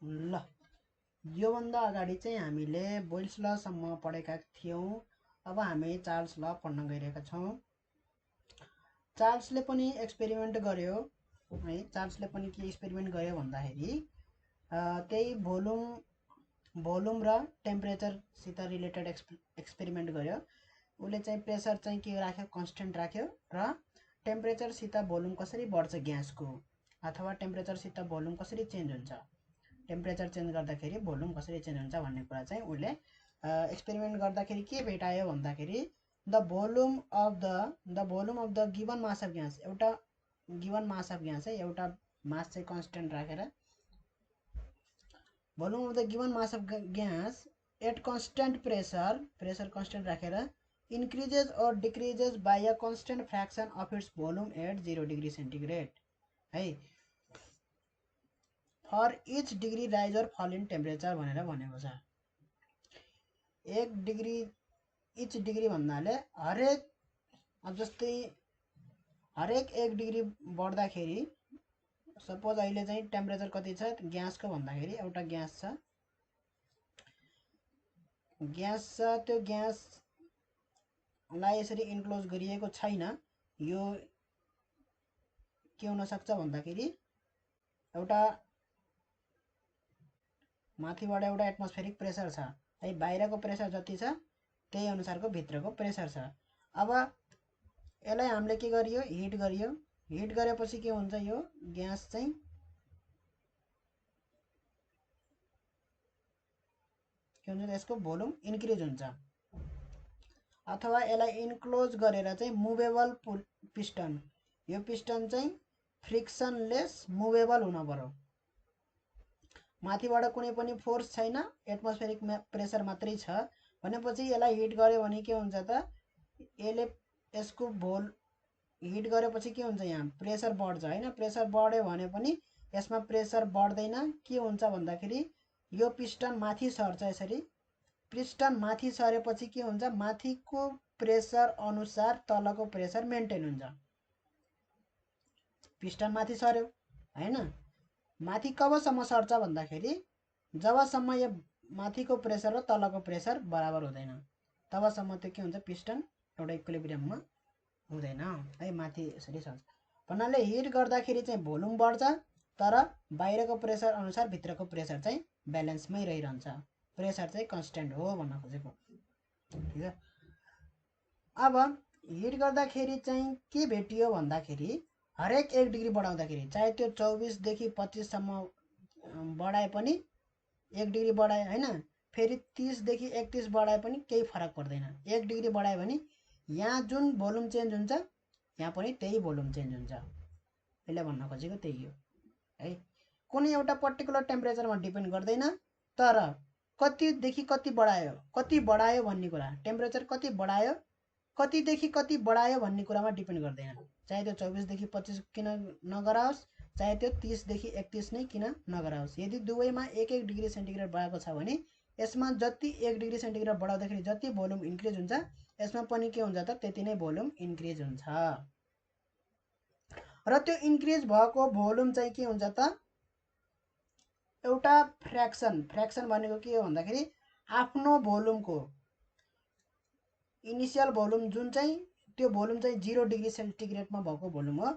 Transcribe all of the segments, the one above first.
ल योभन्दा अगाडि चाहिँ हामीले बोइल्स लसम्म पढेका थियौँ। अब हामी चार्ल्स ल पढ्न गइरहेका छौँ। चार्ल्सले पनि एक्सपेरिमेन्ट गर्यो है। चार्ल्सले पनि के एक्सपेरिमेन्ट गर्यो भन्दाखेरि त्यही भोल्युम र टेम्परेचरसित रिलेटेड एक्सपेरिमेन्ट गर्यो। उसले चाहिँ प्रेसर चाहिँ के राख्यो, कन्स्टेन्ट राख्यो र टेम्परेचरसित भोल्युम कसरी बढ्छ ग्यासको, अथवा टेम्परेचरसित भोल्युम कसरी चेन्ज हुन्छ, टेम्परेचर चेन्ज गर्दाखेरि भोल्युम कसरी चेन्ज हुन्छ भन्ने कुरा चाहिँ उसले एक्सपेरिमेन्ट गर्दाखेरि के भेटायो भन्दाखेरि the volume of the given mass of gas, एउटा गिवन मास अफ ग्यास है, एउटा मास चाहिँ कन्स्टेन्ट राखेर volume of the given mass of gas at constant pressure constant राखेर increases or decreases by a constant fraction of its volume at 0 degree centigrade है। For each degree rise और फल in temperature भनेर भनेको छ। Each degree भन्नाले हरेक, अब जस्तै हरेक 1 डिग्री बढ्दाखेरि, सपोज अहिले चाहिँ टेम्परेचर कति छ ग्यासको भन्दाखेरि, एउटा ग्यास छ, त्यो ग्यासलाई यसरी इन्क्लोज गरिएको छैन। यो के हुनसक्छ भन्दाखेरि एउटा माथिबाट एउटा एटमोस्फेरिक प्रेसर छ है, बाहिरको प्रेसर जति छ त्यही अनुसारको भित्रको प्रेसर छ। अब यसलाई हामीले के गरियो, हिट गरेपछि के हुन्छ, यो ग्यास चाहिँ के हुन्छ, यसको भोल्युम इन्क्रिज हुन्छ। अथवा यसलाई इन्क्लोज गरेर चाहिँ मुभेबल पिस्टन, यो पिस्टन चाहिँ फ्रिक्सनलेस मुभेबल हुन पर्यो। माथिबाट कुनै पनि फोर्स छैन, एटमोस्फेरिक प्रेसर मात्रै छ भनेपछि यसलाई हिट गर्यो भने के हुन्छ त, यसले यसको हिट गरेपछि के हुन्छ, यहाँ प्रेसर बढ्छ होइन। प्रेसर बढ्यो भने पनि यसमा प्रेसर बढ्दैन। के हुन्छ भन्दाखेरि यो पिस्टन माथि सर्छ यसरी। पिस्टन माथि सरेपछि के हुन्छ, माथिको प्रेसर अनुसार तलको प्रेसर मेन्टेन हुन्छ। पिस्टन माथि सर्यो होइन। माथि कबसम्म सर्छ भन्दाखेरि जबसम्म यो माथिको प्रेसर र तलको प्रेसर बराबर हुँदैन, तबसम्म त्यो के हुन्छ, पिस्टन एउटा इक्विलिब्रियममा हुँदैन है, माथि यसरी सर्छ भन्नाले हिट गर्दाखेरि चाहिँ भोल्युम बढ्छ, तर बाहिरको प्रेसर अनुसार भित्रको प्रेसर चाहिँ ब्यालेन्समै रहिरहन्छ। प्रेसर चाहिँ कन्स्टेन्ट हो भन्न खोजेको, ठिक छ। अब हिट गर्दाखेरि चाहिँ के भेटियो भन्दाखेरि हरेक 1 डिग्री बढाउँदाखेरि, चाहे त्यो 24 देखि 25 सम्म बढाए पनि, 1 डिग्री बढाए होइन, फेरि 30 देखि 31 बढाए पनि केही फरक पर्दैन। 1 डिग्री बढायो भने यहाँ जुन भोल्युम चेन्ज हुन्छ यहाँ पनि त्यही भोल्युम चेन्ज हुन्छ। यसले भन्न खोजेको त्यही हो है। कुनै एउटा पर्टिकुलर टेम्परेचरमा डिपेन्ड गर्दैन, तर कतिदेखि कति बढायो भन्ने कुरा, टेम्परेचर कति बढायो, कतिदेखि कति बढायो भन्ने कुरामा डिपेन्ड गर्दैन। चाहे त्यो 24 देखि 25 किन नगराओस्, चाहे त्यो 30 देखि 31 नै किन नगराओस्, यदि दुवैमा 1-1 डिग्री सेन्टिग्रेड बढाएको छ भने यसमा जति 1 डिग्री सेन्टिग्रेड बढाउँदाखेरि जति भोल्युम इन्क्रिज हुन्छ, यसमा पनि के हुन्छ त, त्यति नै भोल्युम इन्क्रिज हुन्छ। र त्यो इन्क्रिज भएको भोल्युम चाहिँ के हुन्छ त, एउटा फ्र्याक्सन भनेको के हो भन्दाखेरि आफ्नो भोल्युमको इनिसियल भोल्युम जुन चाहिँ, त्यो भोल्युम चाहिँ 0 डिग्री सेन्टिग्रेडमा भएको भोल्युम हो।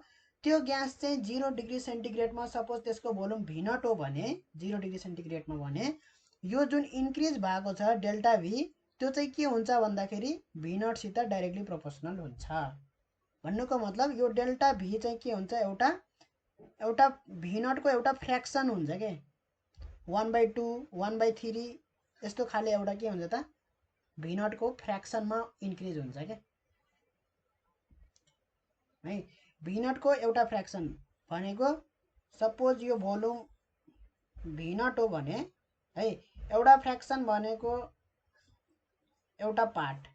त्यो ग्यास चाहिँ 0 डिग्री सेन्टिग्रेडमा, सपोज त्यसको भोल्युम V0 हो भने, 0 डिग्री सेन्टिग्रेडमा भने यो जुन इन्क्रिज भएको छ डेल्टा V, त्यो चाहिँ के हुन्छ भन्दाखेरि V0 सित डाइरेक्टली प्रोपोर्सनल हुन्छ। भन्नुको मतलब यो डेल्टा V चाहिँ के हुन्छ, एउटा V0 को एउटा फ्र्याक्सन हुन्छ के, 1/2 1/3 यस्तो खाले एउटा के हुन्छ त, V0 को फ्र्याक्सनमा इन्क्रिज हुन्छ क्या है। V0 को एउटा फ्र्याक्सन भनेको, सपोज यो भोल्युम V0 हो भने है, एउटा फ्र्याक्सन भनेको एउटा पार्ट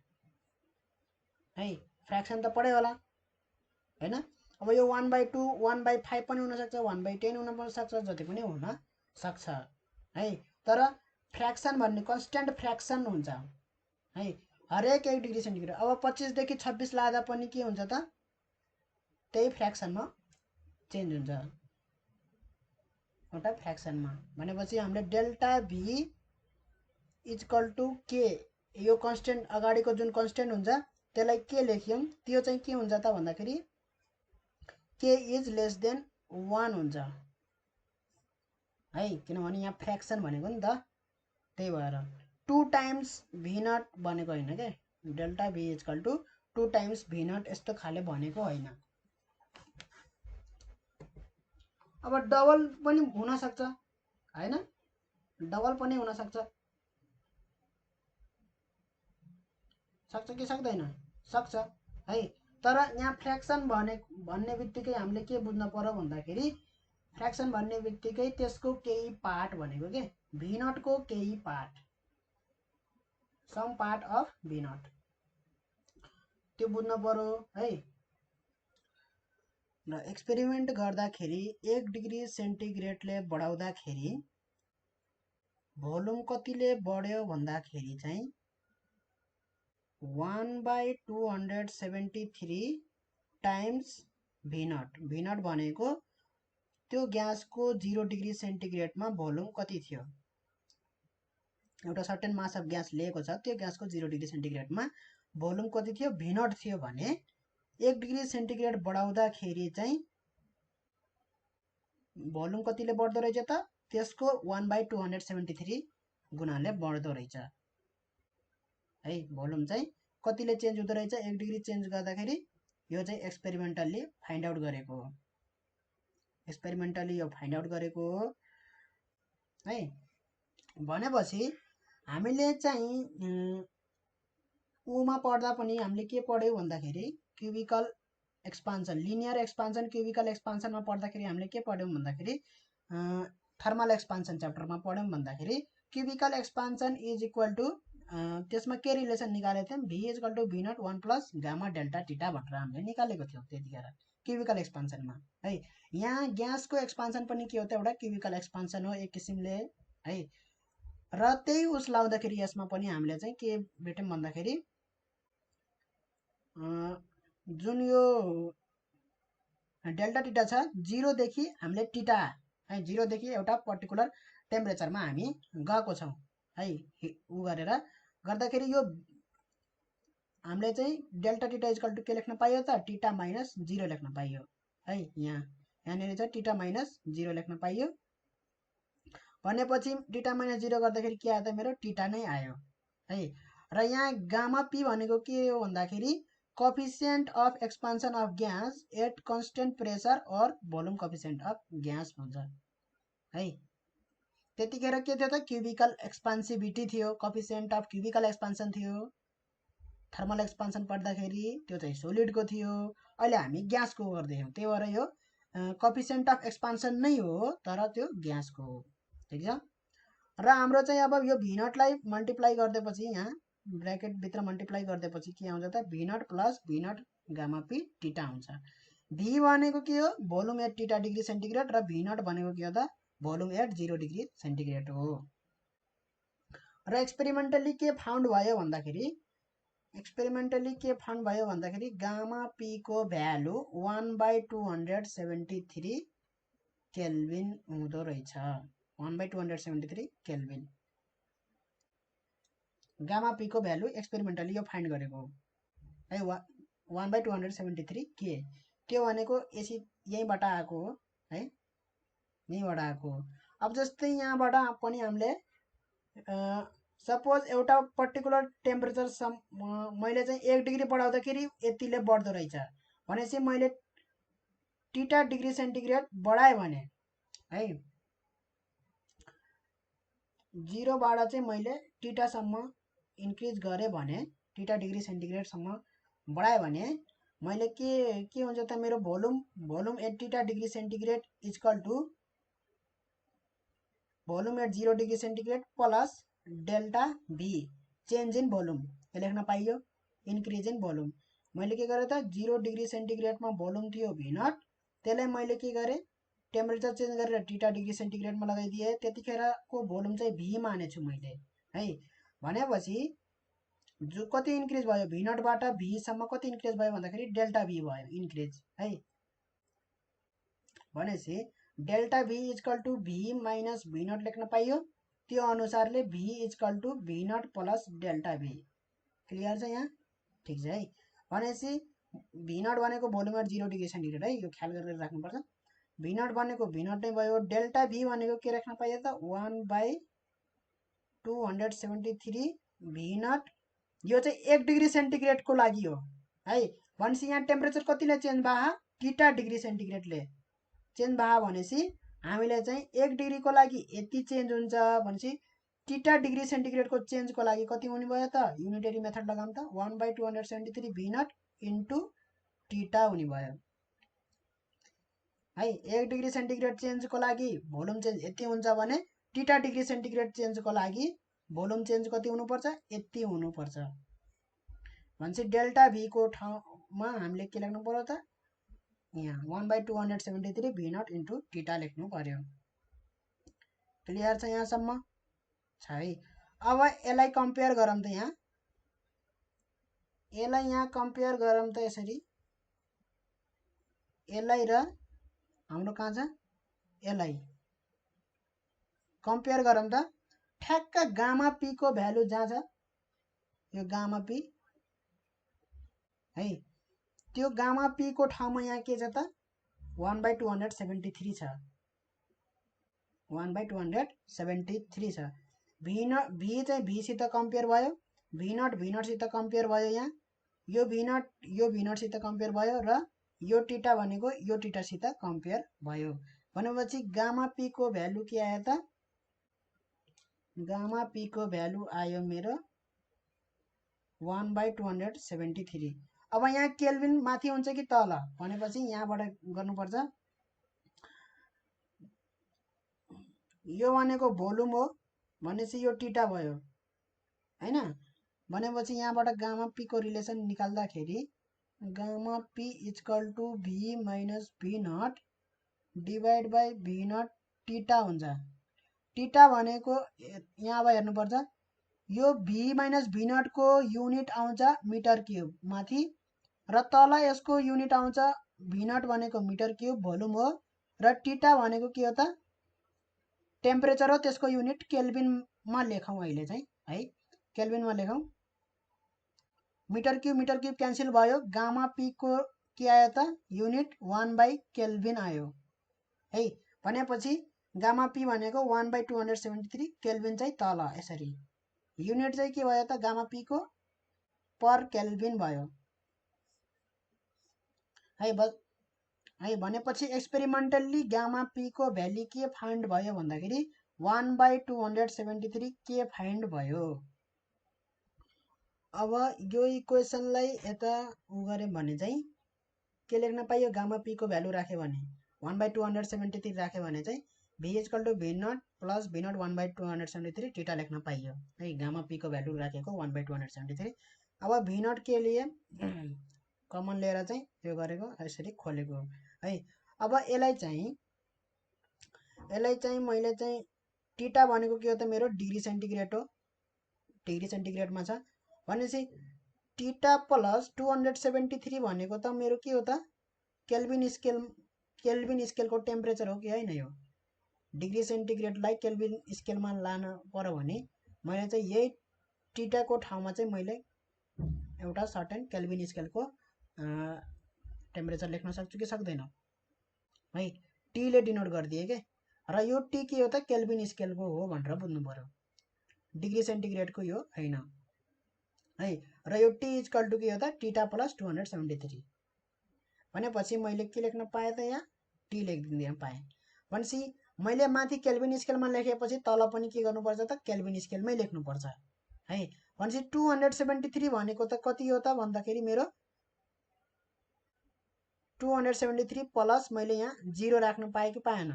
है, फ्र्याक्सन त पढ्यो होला हैन। अब यो 1/2 1/5 पनि हुनसक्छ, 1/10 हुन सक्छ, जति पनि हुन सक्छ है। तर फ्र्याक्सन भन्ने कन्स्टेन्ट फ्र्याक्सन हुन्छ है, हरेक 1 डिग्री सेन्टिग्रेड। अब 25 देखि 26 लाँदा पनि के हुन्छ त, त्यही फ्र्याक्सनमा चेन्ज हुन्छ। एउटा फ्र्याक्सनमा भनेपछि हामीले डेल्टा भी इक्वल टु के यो कन्स्टेन्ट अगाडिको जुन कन्स्टेन्ट हुन्छ त्यसलाई के लेख्यौँ त्यो चाहिँ के हुन्छ त भन्दाखेरि के इज लेस देन 1 हुन्छ है किनभने यहाँ फ्र्याक्सन भनेको नि त त्यही भएर 2 टाइम्स भी नट भनेको होइन क्या delta V equal to 2 times V nought यस्तो खाले भनेको होइन अब डबल पनि हुनसक्छ होइन डबल पनि हुनसक्छ सक्छ कि सक्दैन सक्छ है तर यहाँ फ्र्याक्सन भन्ने बित्तिकै हामीले के बुझ्न पर्यो भन्दाखेरि फ्र्याक्सन भन्ने बित्तिकै त्यसको केही पार्ट भनेको के भी नटको केही part some part of V nought त्यो बुझ्न पर्यो है र एक्सपेरिमेन्ट गर्दाखेरि 1 डिग्री सेन्टिग्रेडले बढाउँदाखेरि भोल्युम कतिले बढ्यो भन्दाखेरि चाहिँ 1/273 टाइम्स भी नट भनेको त्यो ग्यासको 0 डिग्री सेन्टिग्रेडमा भोल्युम कति थियो एउटा सर्टेन मास अफ ग्यास लिएको छ त्यो ग्यासको 0 डिग्री सेन्टिग्रेडमा भोल्युम कति थियो भी नट थियो भने 1 डिग्री सेन्टिग्रेड बढाउँदाखेरि चाहिँ भोल्युम कतिले बढ्दो रहेछ त त्यसको 1/273 गुणाले बढ्दो रहेछ है भोल्युम चाहिँ कतिले चेन्ज हुँदो रहेछ 1 डिग्री चेन्ज गर्दाखेरि यो चाहिँ एक्सपेरिमेन्टली फाइन्ड आउट गरेको हो एक्सपेरिमेन्टली यो फाइन्ड आउट गरेको हो है भनेपछि हामीले चाहिँ उमा पढ्दा पनि हामीले के पढ्यौँ भन्दाखेरि cubical expansion linear expansion cubical एक्सपान्सनमा पढ्दाखेरि हामीले के पढ्यौँ भन्दाखेरि थर्मल एक्सपान्सन च्याप्टरमा पढ्यौँ भन्दाखेरि cubical expansion is equal to त्यसमा के रिलेसन निकालेको थियौँ V equal to V naught 1 plus gamma delta theta भनेर हामीले निकालेको थियौँ त्यतिखेर क्युबिकल एक्सपान्सनमा है यहाँ ग्यासको एक्सपान्सन पनि के हो त एउटा क्युबिकल एक्सपान्सन हो एक किसिमले है र त्यही उस लाउँदाखेरि यसमा पनि हामीले चाहिँ के भेट्यौँ भन्दाखेरि जुन यो डेल्टा टिटा छ 0 देखि हामीले टिटा है 0 देखि एउटा पर्टिकुलर टेम्परेचरमा हामी गएको छौँ है उ गरेर गर्दाखेरि यो हामीले चाहिँ डेल्टा टिटा इक्वल टु के लेख्न पाइयो त टिटा माइनस 0 लेख्न पाइयो है यहाँनिर चाहिँ टिटा माइनस 0 लेख्न पाइयो भनेपछि टिटा माइनस 0 गर्दाखेरि के आयो त मेरो टिटा नै आयो है र यहाँ गामा पी भनेको के हो भन्दाखेरि coefficient of expansion of gas at constant pressure और भोल्युम कोफिसिएन्ट अफ ग्यास भन्छ है त्यतिखेर के थियो त क्युबिकल एक्सपान्सिभिटी थियो कोफिसिएन्ट अफ क्युबिकल एक्सपान्सन थियो थर्मल एक्सपान्सन पढ्दाखेरि त्यो चाहिँ सोलिडको थियो अहिले हामी ग्यासको गर्दैछौँ त्यही भएर यो कोफिसिएन्ट अफ एक्सपान्सन नै हो तर त्यो ग्यासको हो ठिक छ र हाम्रो चाहिँ अब यो भी नटलाई मल्टिप्लाई गरिदिएपछि यहाँ ब्र्याकेटभित्र मल्टिप्लाई गरिदिएपछि के आउँछ त V naught plus V naught gamma P theta हुन्छ भी भनेको के हो volume at theta degree centigrade र भी नट भनेको के हो त भोल्युम एट 0 डिग्री सेन्टिग्रेड हो र एक्सपेरिमेन्टली के फाउन्ड भयो भन्दाखेरि गामा पी को भ्यालु 1/273 केल्भिन हुँदो रहेछ 1/273 केल्भिन गामा पी को भ्यालु एक्सपेरिमेन्टली यो फाइन्ड गरेको है 1/273 के त्यो भनेको यसै यहीँबाट आएको हो है यहीँबाट आएको हो अब जस्तै यहाँबाट पनि हामीले सपोज एउटा पर्टिकुलर टेम्परेचर मैले चाहिँ 1 डिग्री बढाउँदाखेरि यतिले बढ्दो रहेछ भनेपछि मैले टिटा डिग्री सेन्टिग्रेड बढाएँ भने है 0 बाट चाहिँ मैले टिटासम्म इन्क्रिज गरेँ भने टिटा डिग्री सेन्टिग्रेडसम्म बढाएँ भने मैले के हुन्छ त मेरो volume at theta degree centigrade equal to volume at 0 degree centigrade plus delta V change in volume यो लेख्न पाइयो इन्क्रिज इन भोल्युम मैले के गरेँ त 0 डिग्री सेन्टिग्रेडमा भोल्युम थियो भी नट त्यसलाई मैले के गरेँ टेम्परेचर चेन्ज गरेर टिटा डिग्री सेन्टिग्रेडमा लगाइदिएँ त्यतिखेरको भोल्युम चाहिँ भी मानेछु मैले है भनेपछि जो कति इन्क्रिज भयो भी नटबाट भीसम्म कति इन्क्रिज भयो भन्दाखेरि डेल्टा भी भयो इन्क्रिज है भनेपछि delta V equal to V minus V naught लेख्न पाइयो। त्यो अनुसारले V equal to V naught plus delta V. Clear छ यहाँ? ठिक छ है। भनेपछि भी नट भनेको भोल्युम 0 डिग्री सेन्टिग्रेड है, यो ख्याल गरेर राख्नुपर्छ। भी नट भनेको भी नट नै भयो। डेल्टा भी भनेको के राख्न पाइयो त 1/273 भी नट। यो चाहिँ 1 डिग्री सेन्टिग्रेडको लागि हो है। भनेपछि यहाँ टेम्परेचर कतिले चेन्ज भयो? थीटा डिग्री सेन्टिग्रेडले चेन्ज भयो। भनेपछि हामीले चाहिँ 1 डिग्रीको लागि यति चेन्ज हुन्छ भनेपछि थीटा डिग्री सेन्टिग्रेडको चेन्जको लागि कति हुने भयो त? युनिटरी मेथड लगाऊँ त 1/273 भी नट इन्टु थीटा हुने भयो है। 1 डिग्री सेन्टिग्रेड चेन्जको लागि भोल्युम चेन्ज यति हुन्छ भने थीटा डिग्री सेन्टिग्रेड चेन्जको लागि भोल्युम चेन्ज कति हुनुपर्छ? यति हुनुपर्छ। भनेपछि डेल्टा भी को ठाउँमा हामीले के लेख्नु पर्यो त? यहाँ 1/273 भी नट इन्टु थीटा लेख्नु पर्यो। क्लियर छ यहाँसम्म? छ है। अब यसलाई कम्पेयर गरौँ त। यसलाई कम्पेयर गरौँ त यसरी। यसलाई र हाम्रो कहाँ छ? यसलाई कम्पेयर गरौँ त। ठ्याक्क गामा पी को भ्यालु जहाँ छ, यो गामा पी है, त्यो गामा पी को ठाउँमा यहाँ के छ त? 1/273 छ। 1/273 छ। भी चाहिँ भी सित कम्पेयर भयो, भी नट सित कम्पेयर भयो। यहाँ यो भी नट सित कम्पेयर भयो र यो थीटा भनेको यो थीटा सित कम्पेयर भयो। भनेपछि गामा पी को भ्यालु के आयो त? गामा पी को भ्यालु आयो मेरो 1/273। अब यहाँ केल्भिन माथि हुन्छ कि तल भनेपछि यहाँबाट गर्नुपर्छ। यो भनेको भोल्युम हो भनेपछि यो थीटा भयो हैन। भनेपछि यहाँबाट गामा पी को रिलेसन निकाल्दाखेरि gamma P equal to V minus V nought divide by V nought theta हुन्छ। थीटा भनेको यहाँ अब हेर्नुपर्छ, यो भी माइनस भी नट को युनिट आउँछ मिटर क्यूब माथि र तल यसको युनिट आउँछ भी नट भनेको मिटर क्यूब भोल्युम हो र थीटा भनेको के हो त? टेम्परेचर हो। त्यसको युनिट केल्भिनमा लेखौँ अहिले चाहिँ है, केल्भिनमा लेखौँ। मिटर क्यूब क्यान्सल भयो। गामा पी को के आयो त? युनिट 1/केल्भिन आयो है। भनेपछि गामा पी भनेको 1/273, केल्भिन चाहिँ तल यसरी। युनिट चाहिँ के भयो त? गामा पी को पर केल्भिन भयो है। है भनेपछि एक्सपेरिमेन्टल्ली गामा पी को भ्यालु के फाइन्ड भयो भन्दाखेरि 1/273 के फाइन्ड भयो। अब यो इक्वेसनलाई यता उ गऱ्यौँ भने चाहिँ के लेख्न पाइयो? गामा पी को भ्यालु राख्यो भने 1/273 राख्यो भने चाहिँ V equal to V naught plus V naught 1/273 theta लेख्न पाइयो है। गामा पी को भ्यालु राखेको 1/273। अब भी नट के लिए कमन लिएर चाहिँ यो गरेको यसरी खोलेको है। अब यसलाई चाहिँ मैले चाहिँ थीटा भनेको के हो त? मेरो डिग्री सेन्टिग्रेड हो। डिग्री सेन्टिग्रेडमा छ भनेपछि थीटा प्लस 273 भनेको त मेरो के हो त? केल्भिन स्केलको टेम्परेचर हो कि होइन? यो डिग्री सेन्टिग्रेडलाई केल्भिन स्केलमा लान पर्यो भने मैले चाहिँ यही थीटाको ठाउँमा चाहिँ मैले एउटा सर्टेन केल्भिन स्केलको टेम्परेचर लेख्न सक्छु कि सक्दैन है। टी ले डिनोट गरिदिए के, र यो टी के हो त? केल्भिन स्केलको हो भनेर बुझ्नु पर्यो, डिग्री सेन्टिग्रेडको यो होइन है। र यो टी इक्वल टू के हो त? Theta plus 273। भनेपछि मैले के लेख्न पाएँ त? यहाँ टी लेखिदिन पाएँ। भनेपछि मैले माथि केल्भिन स्केलमा लेखेपछि तल पनि के गर्नुपर्छ त? केल्भिन स्केलमै लेख्नुपर्छ है। भनेपछि 273 भनेको त कति हो त भन्दाखेरि मेरो 273 प्लस मैले यहाँ 0 राख्न पाएँ कि पाएन?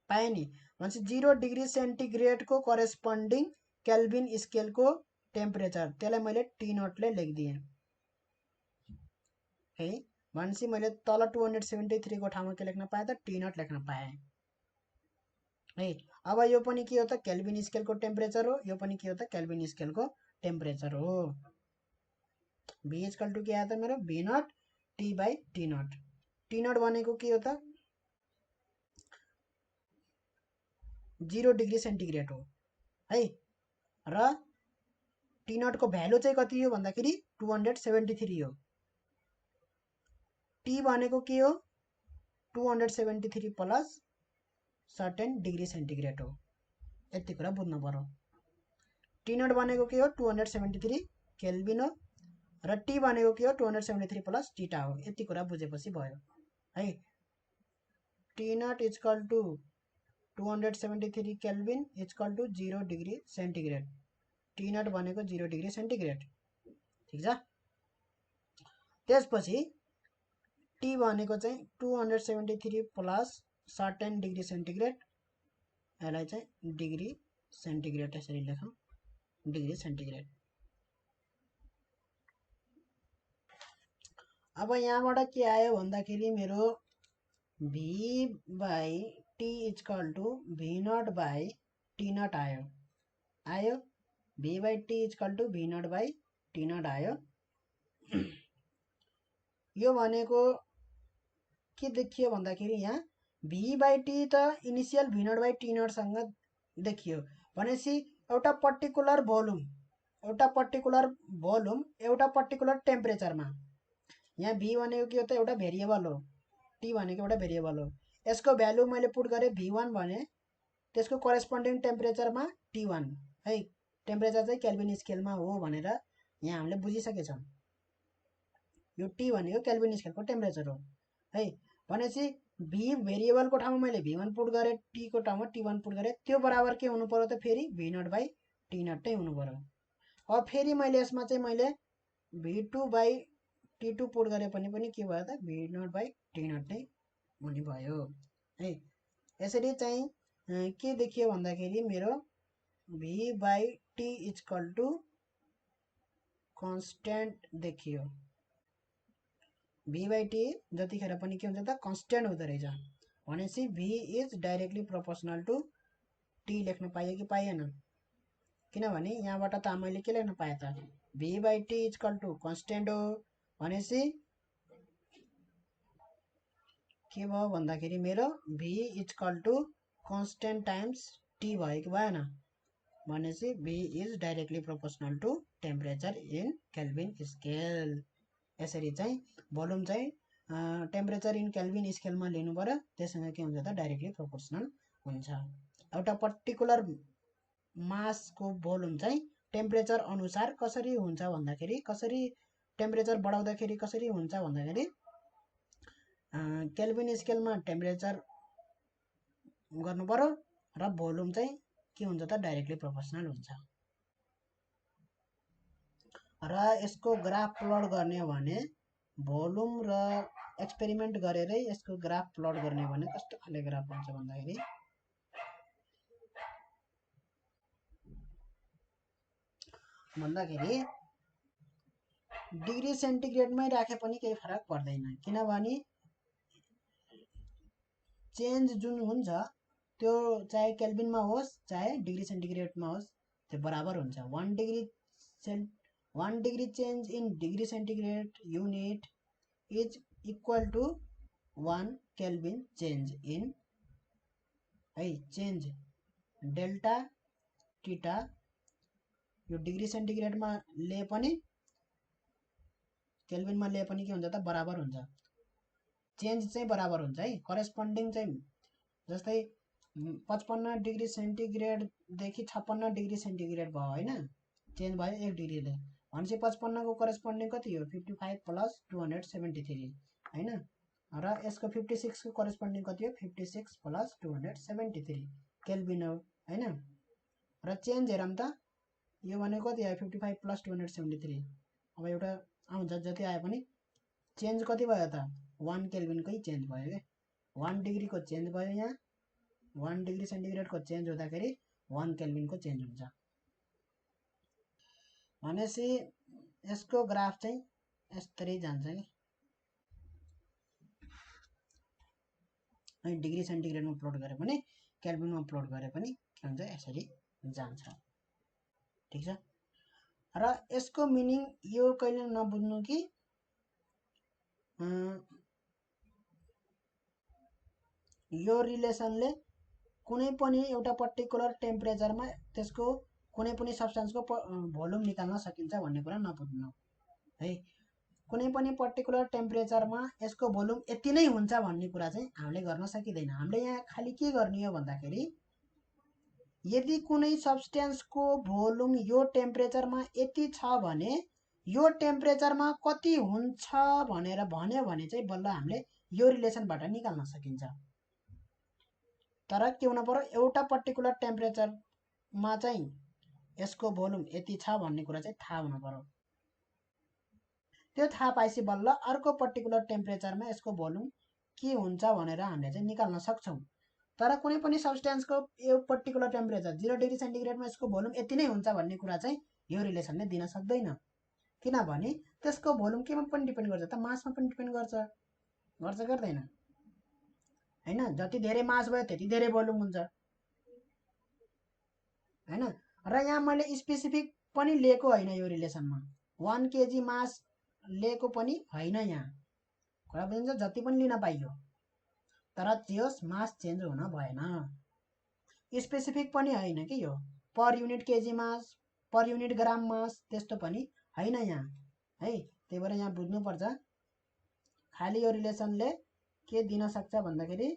पाएँ नि। भनेपछि 0 डिग्री सेन्टिग्रेडको करेस्पोन्डिङ केल्भिन स्केलको टेम्परेचर, त्यसलाई मैले टी नटले लेखिदिएँ है। भनेपछि मैले तल 273 को ठाउँमा के लेख्न पाएँ त? टी नट लेख्न पाएँ है। अब यो पनि के हो त? केल्भिन स्केलको टेम्परेचर हो। यो पनि के हो त? केल्भिन स्केलको टेम्परेचर हो। भी इक्वल टू के आयो त मेरो? V naught T by T naught. T not भनेको के हो त? 0 डिग्री सेन्टिग्रेड हो है। र टी नटको भ्यालु चाहिँ कति हो भन्दाखेरि 273 हो। टी भनेको के हो 273 प्लस सर्टेन डिग्री सेन्टिग्रेड हो। यति कुरा बुझ्नु पर्यो। टी नट भनेको के हो 273 केल्भिन हो र टी भनेको के हो 273 प्लस टीटा हो। यति कुरा बुझेपछि भयो है। T nought equal to 273 kelvin equal to 0 degree centigrade. T not भनेको 0 डिग्री सेन्टिग्रेड, ठिक छ। त्यसपछि टी भनेको चाहिँ 273 प्लस सर्टेन डिग्री सेन्टिग्रेड, यसलाई चाहिँ डिग्री सेन्टिग्रेड यसरी लेखौँ, डिग्री सेन्टिग्रेड। अब यहाँबाट के आयो भन्दाखेरि मेरो v by T equal to v not by T naught आयो। v by T equal to v not by T naught आयो। यो भनेको के देखियो भन्दाखेरि यहाँ v बाई टी त initial v not by T नटसँग देखियो भनेपछि एउटा पर्टिकुलर भोल्युम एउटा पर्टिकुलर टेम्परेचरमा, यहाँ v भनेको के हो त एउटा भेरिएबल हो, t भनेको एउटा भेरिएबल हो। यसको भ्यालु मैले पुट गरेँ v1 भने त्यसको करेस्पोन्डिङ टेम्परेचरमा t1 है। टेम्परेचर चाहिँ केल्भिन स्केलमा हो भनेर यहाँ हामीले बुझिसकेछौँ। यो t भनेको केल्भिन स्केलको टेम्परेचर हो है। भनेपछि v भेरिएबलको ठाउँमा मैले v1 पुट गरेँ, t को ठाउँमा t1 पुट गरेँ, त्यो बराबर के हुनु पर्यो त फेरि v not by T nought नै हुनु पर्यो। अब फेरि मैले यसमा चाहिँ मैले v2 बाई t2 पुट गरे पनि के भयो त v not by T nought नै हुने भयो है। यसरी चाहिँ के देखियो भन्दाखेरि मेरो v by T equal to constant देखियो। v बाई टी जतिखेर पनि के हुन्छ त कन्स्ट्यान्ट हुँदो रहेछ। भनेपछि v is directly proportional to T लेख्न पाइयो कि पाइएन? किनभने यहाँबाट त मैले के लेख्न पाएँ त v by T equal to constant हो। भनेपछि के भयो भन्दाखेरि मेरो v equal to constant times T भयो कि भएन? भनेपछि v is directly proportional to temperature in Calvin scale. यसरी चाहिँ भोल्युम चाहिँ टेम्परेचर इन केल्भिन स्केलमा लिनु पर्यो, त्यससँग के हुन्छ त डाइरेक्टली प्रोपोर्सनल हुन्छ। एउटा पर्टिकुलर मासको भोल्युम चाहिँ टेम्परेचर अनुसार कसरी हुन्छ भन्दाखेरि, कसरी टेम्परेचर बढाउँदाखेरि कसरी हुन्छ भन्दाखेरि केल्भिन स्केलमा टेम्परेचर गर्नु पर्यो र भोल्युम चाहिँ के हुन्छ त डाइरेक्टली प्रोपोर्सनल हुन्छ। र यसको ग्राफ प्लट गर्ने हो भने भोल्युम र एक्सपेरिमेन्ट गरेरै यसको ग्राफ प्लट गर्ने हो भने कस्तो खाले ग्राफ हुन्छ भन्दाखेरि डिग्री सेन्टिग्रेडमै राखे पनि केही फरक पर्दैन, किनभने चेन्ज जुन हुन्छ त्यो चाहे केल्भिनमा होस् चाहे डिग्री सेन्टिग्रेडमा होस् त्यो बराबर हुन्छ। 1 degree change in degree centigrade unit is equal to 1 kelvin change in है चेन्ज डेल्टा टीटा। यो डिग्री सेन्टिग्रेडमा लिए पनि केल्भिनमा लिए पनि के हुन्छ त बराबर हुन्छ, चेन्ज चाहिँ बराबर हुन्छ है। करेस्पोन्डिङ चाहिँ जस्तै 55 डिग्री सेन्टिग्रेडदेखि 56 डिग्री सेन्टिग्रेड भयो होइन, चेन्ज भयो 1 डिग्रीले। भनेपछि 55 को करेस्पोन्डिङ कति हो 55 प्लस 273 होइन, र यसको 56 को करेस्पोन्डिङ कति हो 56 प्लस 273 केल्भिन हो होइन। र चेन्ज हेरौँ त यो भनेको कति आयो 55 प्लस 273। अब एउटा आउँछ जति आए पनि चेन्ज कति भयो त 1 केल्भिनकै चेन्ज भयो क्या, 1 डिग्रीको चेन्ज भयो। यहाँ 1 डिग्री सेन्टिग्रेडको चेन्ज हुँदाखेरि 1 केल्भिनको चेन्ज हुन्छ। भनेपछि यसको ग्राफ चाहिँ यसरी जान्छ कि डिग्री सेन्टिग्रेडमा प्लट गरे पनि केल्भिनमा प्लट गरे पनि के हुन्छ यसरी जान्छ, ठिक छ। र यसको मिनिङ यो कहिले नबुझ्नु कि यो रिलेसनले कुनै पनि एउटा पर्टिकुलर टेम्परेचरमा त्यसको कुनै पनि सब्स्टान्सको भोल्युम निकाल्न सकिन्छ भन्ने कुरा नबुझ्नु है। कुनै पनि पर्टिकुलर टेम्परेचरमा यसको भोल्युम यति नै हुन्छ भन्ने कुरा चाहिँ हामीले गर्न सकिँदैन। हामीले यहाँ खालि के गर्ने हो भन्दाखेरि यदि कुनै सब्स्टेन्सको भोल्युम यो टेम्परेचरमा यति छ भने यो टेम्परेचरमा कति हुन्छ भनेर भन्यो भने चाहिँ बल्ल हामीले यो रिलेसनबाट निकाल्न सकिन्छ। तर के हुनु पर्यो, एउटा पर्टिकुलर टेम्परेचरमा चाहिँ यसको भोल्युम यति छ भन्ने कुरा चाहिँ थाहा हुनु पर्यो। त्यो थाहा पाएपछि बल्ल अर्को पर्टिकुलर टेम्परेचरमा यसको भोल्युम के हुन्छ भनेर हामीले चाहिँ निकाल्न सक्छौँ। तर कुनै पनि सब्स्टेन्सको यो पर्टिकुलर टेम्परेचर 0 डिग्री सेन्टिग्रेडमा यसको भोल्युम यति नै हुन्छ भन्ने कुरा चाहिँ यो रिलेसनले दिन सक्दैन। किनभने त्यसको भोल्युम केमा पनि डिपेन्ड गर्छ त, मासमा पनि डिपेन्ड गर्छ गर्दैन हैन। जति धेरै मास भयो त्यति धेरै भोल्युम हुन्छ हैन। र यहाँ मैले स्पेसिफिक पनि लिएको हैन यो रिलेसनमा, 1 केजी मास लिएको पनि हैन। यहाँ कुरा बुझिन्छ, जति पनि लिन पाइयो तर त्यो मास चेन्ज हुन भएन। स्पेसिफिक पनि हैन कि यो पर युनिट केजी मास, पर युनिट ग्राम मास त्यस्तो पनि हैन यहाँ है। त्यही भएर यहाँ बुझ्नुपर्छ। खाली यो रिलेसनले के दिन सक्छ भन्दाखेरि,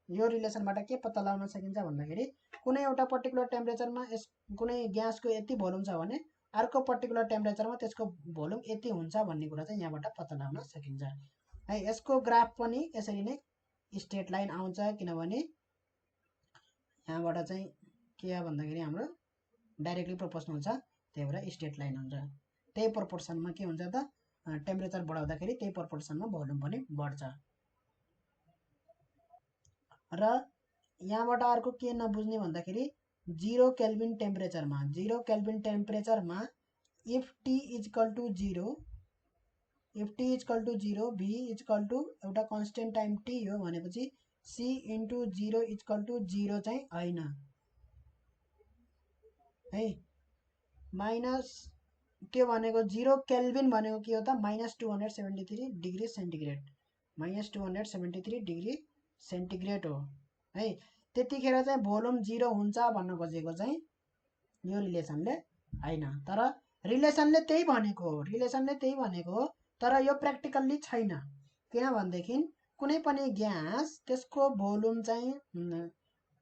यो रिलेसनबाट के पत्ता लगाउन सकिन्छ भन्दाखेरि कुनै एउटा पर्टिकुलर टेम्परेचरमा यस कुनै ग्यासको यति भोल्युम छ भने अर्को पर्टिकुलर टेम्परेचरमा त्यसको भोल्युम यति हुन्छ भन्ने कुरा चाहिँ यहाँबाट पत्ता लगाउन सकिन्छ है। यसको ग्राफ पनि यसरी नै स्ट्रेट लाइन आउँछ, किनभने यहाँबाट चाहिँ के हो भन्दाखेरि हाम्रो डाइरेक्टली प्रोपोर्सनल छ, त्यही भएर स्ट्रेट लाइन हुन्छ। त्यही प्रोपोर्सनमा के हुन्छ त, टेम्परेचर बढाउँदाखेरि त्यही प्रोपोर्सनमा भोल्युम पनि बढ्छ। र यहाँबाट अर्को के नबुझ्ने भन्दाखेरि 0 केल्भिन टेम्परेचरमा if T equal to 0 V equal to एउटा कन्स्टेन्ट टाइम टी हो भनेपछि सी इन्टु 0 इक्वल टु 0 चाहिँ हैन है। माइनस के भनेको 0 केल्भिन भनेको के हो त, -273 डिग्री सेन्टिग्रेड, -273 डिग्री सेन्टिग्रेड हो है। त्यतिखेर चाहिँ भोल्युम 0 हुन्छ भन्न खोजेको चाहिँ यो रिलेसनले हैन। तर रिलेसनले त्यही भनेको हो, तर यो प्र्याक्टिकल्ली छैन। किनभनेदेखि कुनै पनि ग्यास त्यसको भोल्युम चाहिँ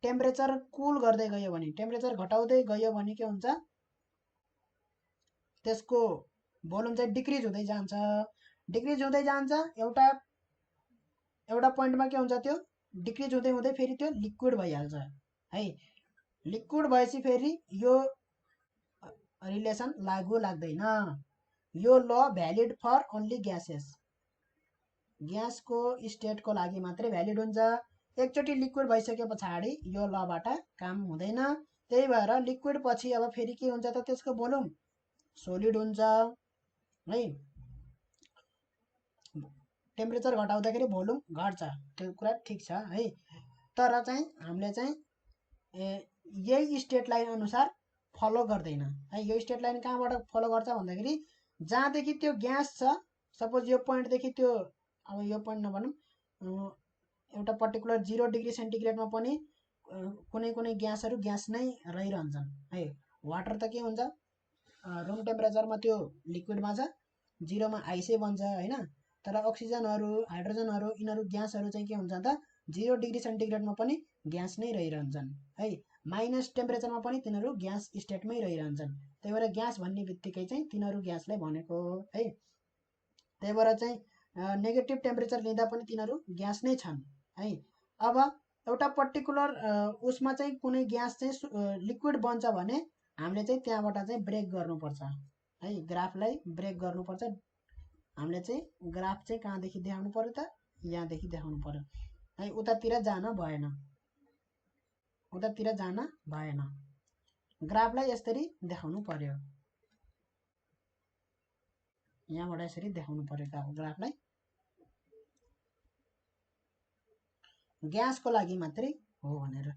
टेम्परेचर कुल गर्दै गयो भने, टेम्परेचर घटाउँदै गयो भने के हुन्छ, त्यसको भोल्युम चाहिँ डिक्रिज हुँदै जान्छ। एउटा पोइन्टमा के हुन्छ, त्यो डिक्रिज हुँदै हुँदै फेरि त्यो लिक्विड भइहाल्छ है। लिक्विड भएपछि फेरि यो रिलेसन लागू लाग्दैन। यो ल भ्यालिड फर ओन्ली ग्यासेस, ग्यासको स्टेटको लागि मात्रै भ्यालिड हुन्छ। एकचोटि लिक्विड भइसके पछाडि यो लबाट काम हुँदैन। त्यही भएर लिक्विड पछि अब फेरि के हुन्छ त, त्यसको भोल्युम सोलिड हुन्छ है। टेम्परेचर घटाउँदाखेरि भोल्युम घट्छ, त्यो कुरा ठिक छ है। तर चाहिँ हामीले चाहिँ यही स्ट्रेट लाइन अनुसार फलो गर्दैन है। यो स्ट्रेट लाइन कहाँबाट फलो गर्छ भन्दाखेरि जहाँदेखि त्यो ग्यास छ, सपोज यो पोइन्टदेखि त्यो, अब यो पोइन्ट नभनौँ, एउटा पर्टिकुलर 0 डिग्री सेन्टिग्रेडमा पनि कुनै ग्यासहरू ग्यास नै रहिरहन्छन् है। वाटर त के हुन्छ, रुम टेम्परेचरमा त्यो लिक्विडमा छ, 0मा आइसै बन्छ हैन। तर अक्सिजनहरू, हाइड्रोजनहरू, यिनीहरू ग्यासहरू चाहिँ के हुन्छ त, 0 डिग्री सेन्टिग्रेडमा पनि ग्यास नै रहिरहन्छन् है। माइनस टेम्परेचरमा पनि तिनीहरू ग्यास स्टेटमै रहिरहन्छन्। त्यही भएर ग्यास भन्ने बित्तिकै चाहिँ तिनीहरू ग्यासलाई भनेको है। त्यही भएर चाहिँ नेगेटिभ टेम्परेचर लिँदा पनि तिनीहरू ग्यास नै छन् है। अब एउटा पर्टिकुलर उसमा चाहिँ कुनै ग्यास चाहिँ लिक्विड बन्छ भने हामीले चाहिँ त्यहाँबाट चाहिँ ब्रेक गर्नुपर्छ है, ग्राफलाई ब्रेक गर्नुपर्छ। हामीले चाहिँ ग्राफ चाहिँ कहाँदेखि देखाउनु पर्यो त, यहाँदेखि देखाउनु पर्यो है। उतातिर जान भएन, ग्राफलाई यसरी देखाउनु पर्यो, यहाँबाट यसरी देखाउनु पर्यो ग्राफलाई। ग्यासको लागि मात्रै हो भनेर।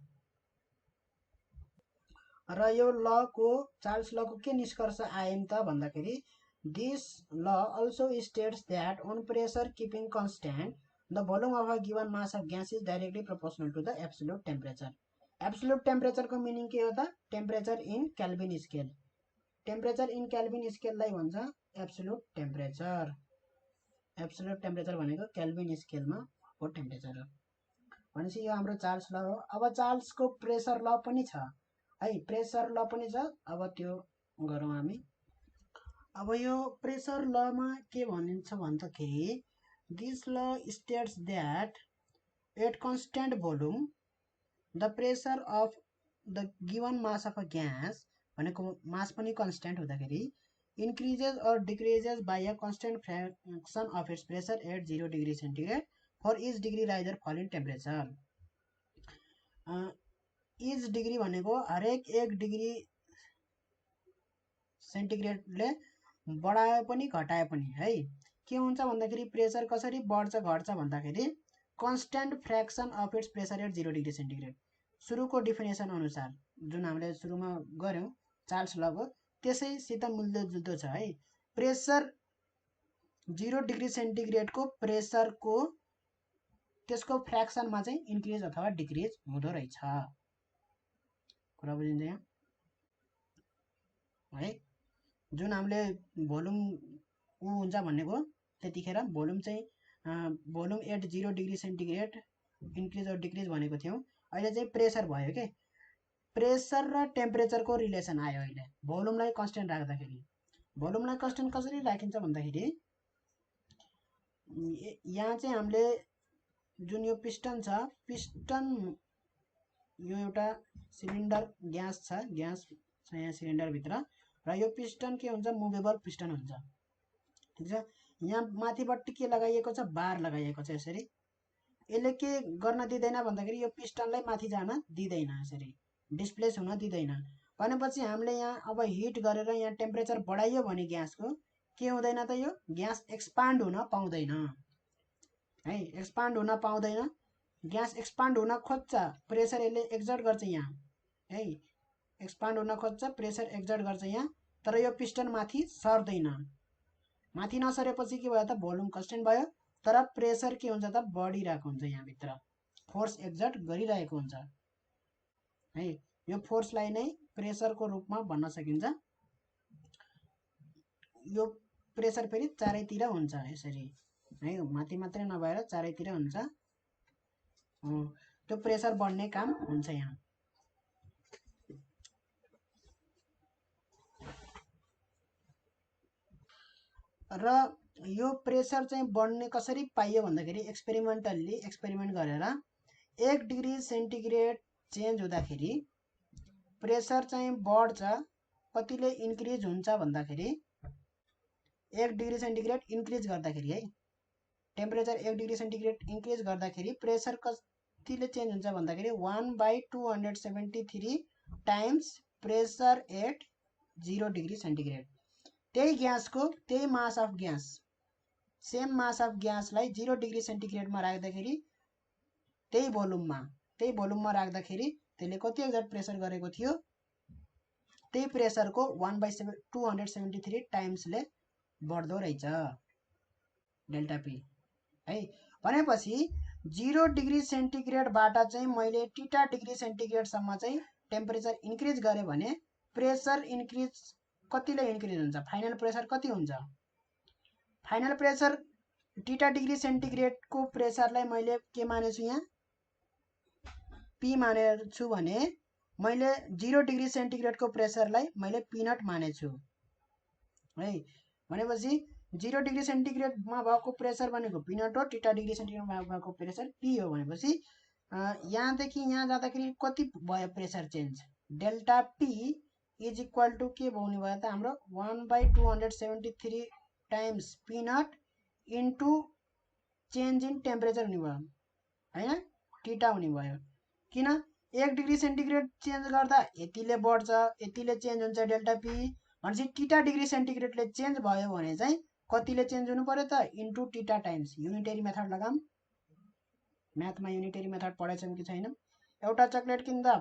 र यो लको, चार्ल्स लको के निष्कर्ष आयो त भन्दाखेरि, दिस ल also states that on pressure keeping constant the volume of a given mass of gas is directly proportional to the absolute temperature। Absolute टेम्परेचरको मिनिङ के हो त? Temperature in Calvin scale. Temperature in Kelvin स्केललाई भन्छ absolute temperature. Absolute temperature भनेको Kelvin स्केलमा हो temperature हो। भनेपछि यो हाम्रो चार्ल्स ल हो। अब चार्ल्सको प्रेसर ल पनि छ है, प्रेसर ल पनि छ। अब त्यो गरौँ हामी। अब यो प्रेसर लमा के भनिन्छ भन्दाखेरि this law states that at constant volume the pressure of the given mass of a gas भनेको मास पनि कन्स्ट्यान्ट हुँदाखेरि increases or decreases by a constant fraction of its pressure at 0 degree centigrade for each degree rise or fall in temperature. Each degree भनेको हरेक 1 degree सेन्टिग्रेडले बढाए पनि घटाए पनि है के हुन्छ भन्दाखेरि प्रेसर कसरी बढ्छ घट्छ भन्दाखेरि constant fraction of its pressure at 0 degree centigrade. सुरुको डिफिनेसन अनुसार जुन हामीले सुरुमा गऱ्यौँ चार्ल्स लको त्यसैसित मिल्दोजुल्दो छ है। प्रेसर 0 डिग्री सेन्टिग्रेडको प्रेसरको त्यसको फ्र्याक्सनमा चाहिँ इन्क्रिज अथवा डिक्रिज हुँदो रहेछ। कुरा बुझिन्छ यहाँ है। जुन हामीले भोल्युम हुन्छ भनेको त्यतिखेर भोल्युम चाहिँ volume at 0 degree centigrade increase or decrease भनेको थियौँ। अहिले चाहिँ प्रेसर भयो के। प्रेसर र टेम्परेचरको रिलेसन आयो अहिले भोल्युमलाई कन्स्ट्यान्ट राख्दाखेरि। भोल्युमलाई कन्स्ट्यान्ट कसरी राखिन्छ भन्दाखेरि यहाँ चाहिँ हामीले जुन यो पिस्टन छ, पिस्टन यो एउटा सिलिन्डर ग्यास छ, ग्यास छ यहाँ सिलिन्डरभित्र र यो पिस्टन के हुन्छ मुभेबल पिस्टन हुन्छ। ठिक छ। यहाँ माथिपट्टि के लगाइएको छ? बार लगाइएको छ यसरी। यसले के गर्न दिँदैन भन्दाखेरि यो पिस्टनलाई माथि जान दिँदैन, यसरी डिस्प्लेस हुन दिँदैन। भनेपछि हामीले यहाँ अब हिट गरेर यहाँ टेम्परेचर बढाइयो भने ग्यासको के हुँदैन त? यो ग्यास एक्सपान्ड हुन पाउँदैन है, एक्सपान्ड हुन पाउँदैन। ग्यास एक्सपान्ड हुन खोज्छ, प्रेसर यसले एक्जर्ट गर्छ यहाँ है, एक्सपान्ड हुन खोज्छ, प्रेसर एक्जर्ट गर्छ यहाँ, तर यो पिस्टन माथि सर्दैन। माथि नसरेपछि के भयो त? भोल्युम कन्स्ट्यान्ट भयो, तर प्रेसर के हुन्छ त? बढिरहेको हुन्छ, यहाँभित्र फोर्स एक्जर्ट गरिरहेको हुन्छ है। यो फोर्सलाई नै प्रेसरको रूपमा भन्न सकिन्छ। यो प्रेसर फेरि चारैतिर हुन्छ यसरी है, माथि मात्रै नभएर चारैतिर हुन्छ। त्यो प्रेसर बढ्ने काम हुन्छ यहाँ। र यो प्रेसर चाहिँ बढ्ने कसरी पाइयो भन्दाखेरि एक्सपेरिमेन्टल्ली एक्सपेरिमेन्ट गरेर 1 डिग्री सेन्टिग्रेड चेन्ज हुँदाखेरि प्रेसर चाहिँ बढ्छ। कतिले इन्क्रिज हुन्छ भन्दाखेरि 1 डिग्री सेन्टिग्रेड इन्क्रिज गर्दाखेरि है, टेम्परेचर 1 डिग्री सेन्टिग्रेड इन्क्रिज गर्दाखेरि प्रेसर कतिले चेन्ज हुन्छ भन्दाखेरि 1/273 times pressure at 0 degree centigrade. त्यही ग्यासको त्यही mass of gas, same mass of ग्यासलाई 0 डिग्री सेन्टिग्रेडमा राख्दाखेरि त्यही भोल्युममा राख्दाखेरि त्यसले कति एक्जर्ट प्रेसर गरेको थियो? त्यही प्रेसरको 1/273 टाइम्सले बढ्दो रहेछ डेल्टा पी है। भनेपछि 0 डिग्री सेन्टिग्रेडबाट चाहिँ मैले टीटा डिग्री सेन्टिग्रेडसम्म चाहिँ टेम्परेचर इन्क्रिज गरेँ भने प्रेसर इन्क्रिज कतिले इन्क्रिज हुन्छ? फाइनल प्रेसर कति हुन्छ? फाइनल प्रेसर टीटा डिग्री सेन्टिग्रेडको प्रेसरलाई मैले के मानेछु? यहाँ पी मानेर छु भने मैले 0 डिग्री सेन्टिग्रेडको प्रेसरलाई मैले पी नट मानेछु है। भनेपछि 0 डिग्री सेन्टिग्रेडमा भएको प्रेसर भनेको पी नट हो, टीटा डिग्री सेन्टिग्रेडमा भएको प्रेसर पी हो। भनेपछि यहाँदेखि यहाँ जाँदाखेरि कति भयो pressure change? Delta P is equal to के हुने भयो त? हाम्रो 1/273 times P nought into change in temperature हुने भयो होइन, टीटा हुने भयो। किन? 1 डिग्री सेन्टिग्रेड चेन्ज गर्दा यतिले बढ्छ, यतिले चेन्ज हुन्छ डेल्टा पी। भनेपछि टीटा डिग्री सेन्टिग्रेडले चेन्ज भयो भने चाहिँ कतिले चेन्ज हुनु पर्यो त? Into theta times. Unitary method लगाम। म्याथमा युनिटरी मेथड पढेछौँ कि छैन? एउटा चक्लेट किन्दा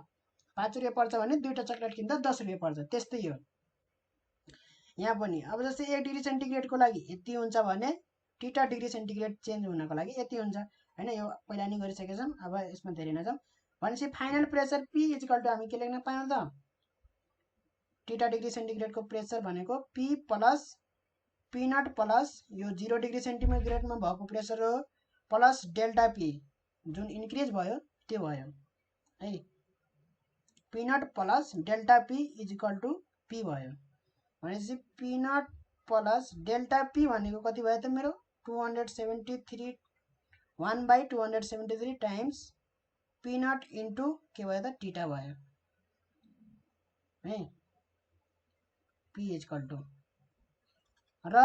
5 रुपियाँ पर्छ भने 2टा चक्लेट किन्दा 10 रुपियाँ पर्छ, त्यस्तै हो यहाँ पनि। अब जस्तै 1 डिग्री सेन्टिग्रेडको लागि यति हुन्छ भने टीटा डिग्री सेन्टिग्रेड चेन्ज हुनको लागि यति हुन्छ होइन। यो पहिला नि गरिसकेका छौँ, अब यसमा धेरै नजाउँ। भनेपछि final pressure P equal to हामी के लेख्न पायौँ त टीटा डिग्री सेन्टिग्रेडको प्रेसर भनेको P plus P nought plus यो 0 डिग्री सेन्टिग्रेडमा भएको प्रेसर हो प्लस डेल्टा P जुन इन्क्रिज भयो त्यो भयो है P nought plus delta P equal to P भयो भनेपछि P nought plus delta P भनेको कति भयो त मेरो 273 1/273 टाइम्स P नट इन्टु के भयो त टीटा भयो है P इक्वल टु र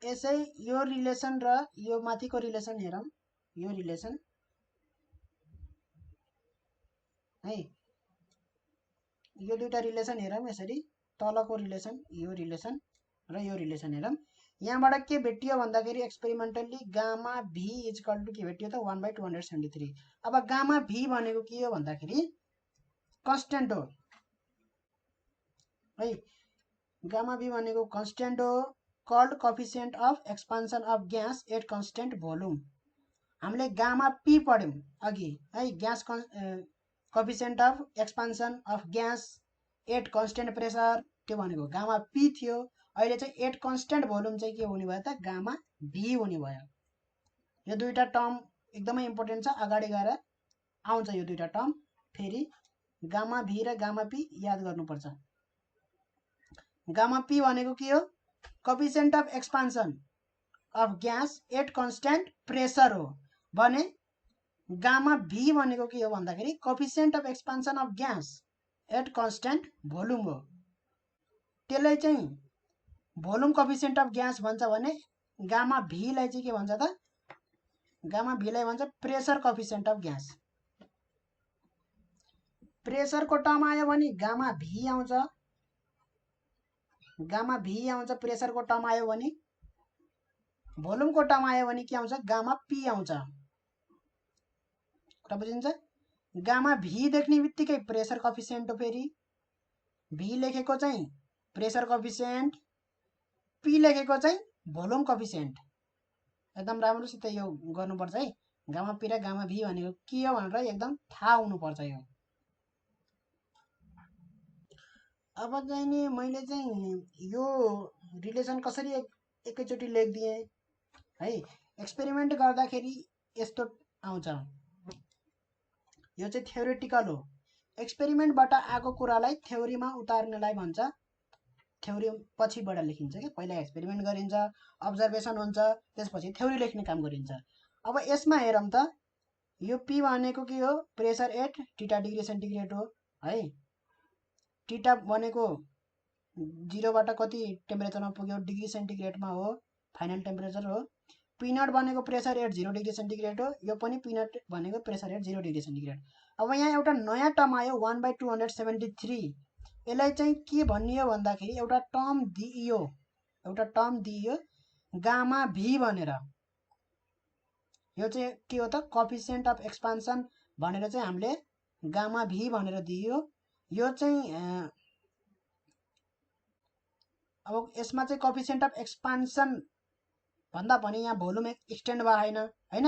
यसै यो रिलेसन र यो माथिको रिलेसन हेरौँ यो रिलेसन है यो दुईटा रिलेसन हेरौँ यसरी तलको रिलेसन र यो रिलेसन हेरौँ यहाँबाट के भेटियो भन्दाखेरि experimentally gamma V equal to के भेटियो त 1/273 अब गामा V भनेको के हो भन्दाखेरि कन्स्टेन्ट हो है गामा V भनेको कन्स्टेन्ट हो called coefficient of expansion of gas at constant volume हामीले गामा P पढ्यौं अघि है gas coefficient of expansion of gas at constant pressure त्यो भनेको गामा P थियो अहिले चाहिँ एट कन्स्टेन्ट भोल्युम चाहिँ के हुने भयो त गामा V हुने भयो यो दुईटा टर्म एकदमै इम्पोर्टेन्ट छ अगाडि गएर आउँछ यो दुईटा टर्म फेरि गामा V र गामा P याद गर्नुपर्छ गामा P भनेको के हो coefficient of expansion of gas at constant pressure हो भने गामा V भनेको के हो भन्दाखेरि coefficient of expansion of gas at constant volume हो त्यसलाई चाहिँ भोल्युम कोएफिसिएन्ट अफ ग्यास भन्छ भने गामा V लाई चाहिँ के भन्छ त गामा V लाई भन्छ प्रेसर कोएफिसिएन्ट अफ ग्यास प्रेसरको टर्म आयो भने गामा V आउँछ प्रेसरको टर्म आयो भने भोल्युमको टर्म आयो भने के आउँछ गामा P आउँछ र बुझिन्छ गामा V देख्ने बित्तिकै प्रेसर कोएफिसिएन्ट हो फेरि V लेखेको चाहिँ प्रेसर कोएफिसिएन्ट P लेखेको चाहिँ भोल्युम कोएफिसिएन्ट एकदम राम्रोसित यो गर्नुपर्छ है गामा P र गामा V भनेको के हो भनेर एकदम थाहा हुनुपर्छ यो अब चाहिँ नि मैले चाहिँ यो रिलेसन कसरी एकैचोटि लेखिदिए है एक्सपेरिमेन्ट गर्दाखेरि यस्तो आउँछ यो चाहिँ थ्योरेटिकल हो एक्सपेरिमेन्टबाट आएको कुरालाई थ्योरीमा उतार्नलाई भन्छ थ्योरी पछिबाट लेखिन्छ के पहिला एक्सपेरिमेन्ट गरिन्छ अब्जर्भेसन हुन्छ त्यसपछि थ्योरी लेख्ने काम गरिन्छ अब यसमा हेरौँ त यो P भनेको के हो pressure at theta degree centigrade हो है टीटा भनेको 0 बाट कति टेम्परेचरमा पुग्यो डिग्री सेन्टिग्रेडमा हो फाइनल टेम्परेचर हो P नट भनेको प्रेसर एट 0 डिग्री सेन्टिग्रेड हो यो पनि P नट भनेको प्रेसर एट 0 डिग्री सेन्टिग्रेड अब यहाँ एउटा नयाँ टर्म आयो 1/273 यसलाई चाहिँ के भनियो भन्दाखेरि एउटा टर्म दिइयो गामा V भनेर यो चाहिँ के हो त कोएफिसिएन्ट अफ एक्सपान्सन भनेर चाहिँ हामीले गामा V भनेर दियो यो चाहिँ अब यसमा चाहिँ कोएफिसिएन्ट अफ एक्सपान्सन भन्दा पनि यहाँ भोल्युम एक्सटेन्ड भयो हैन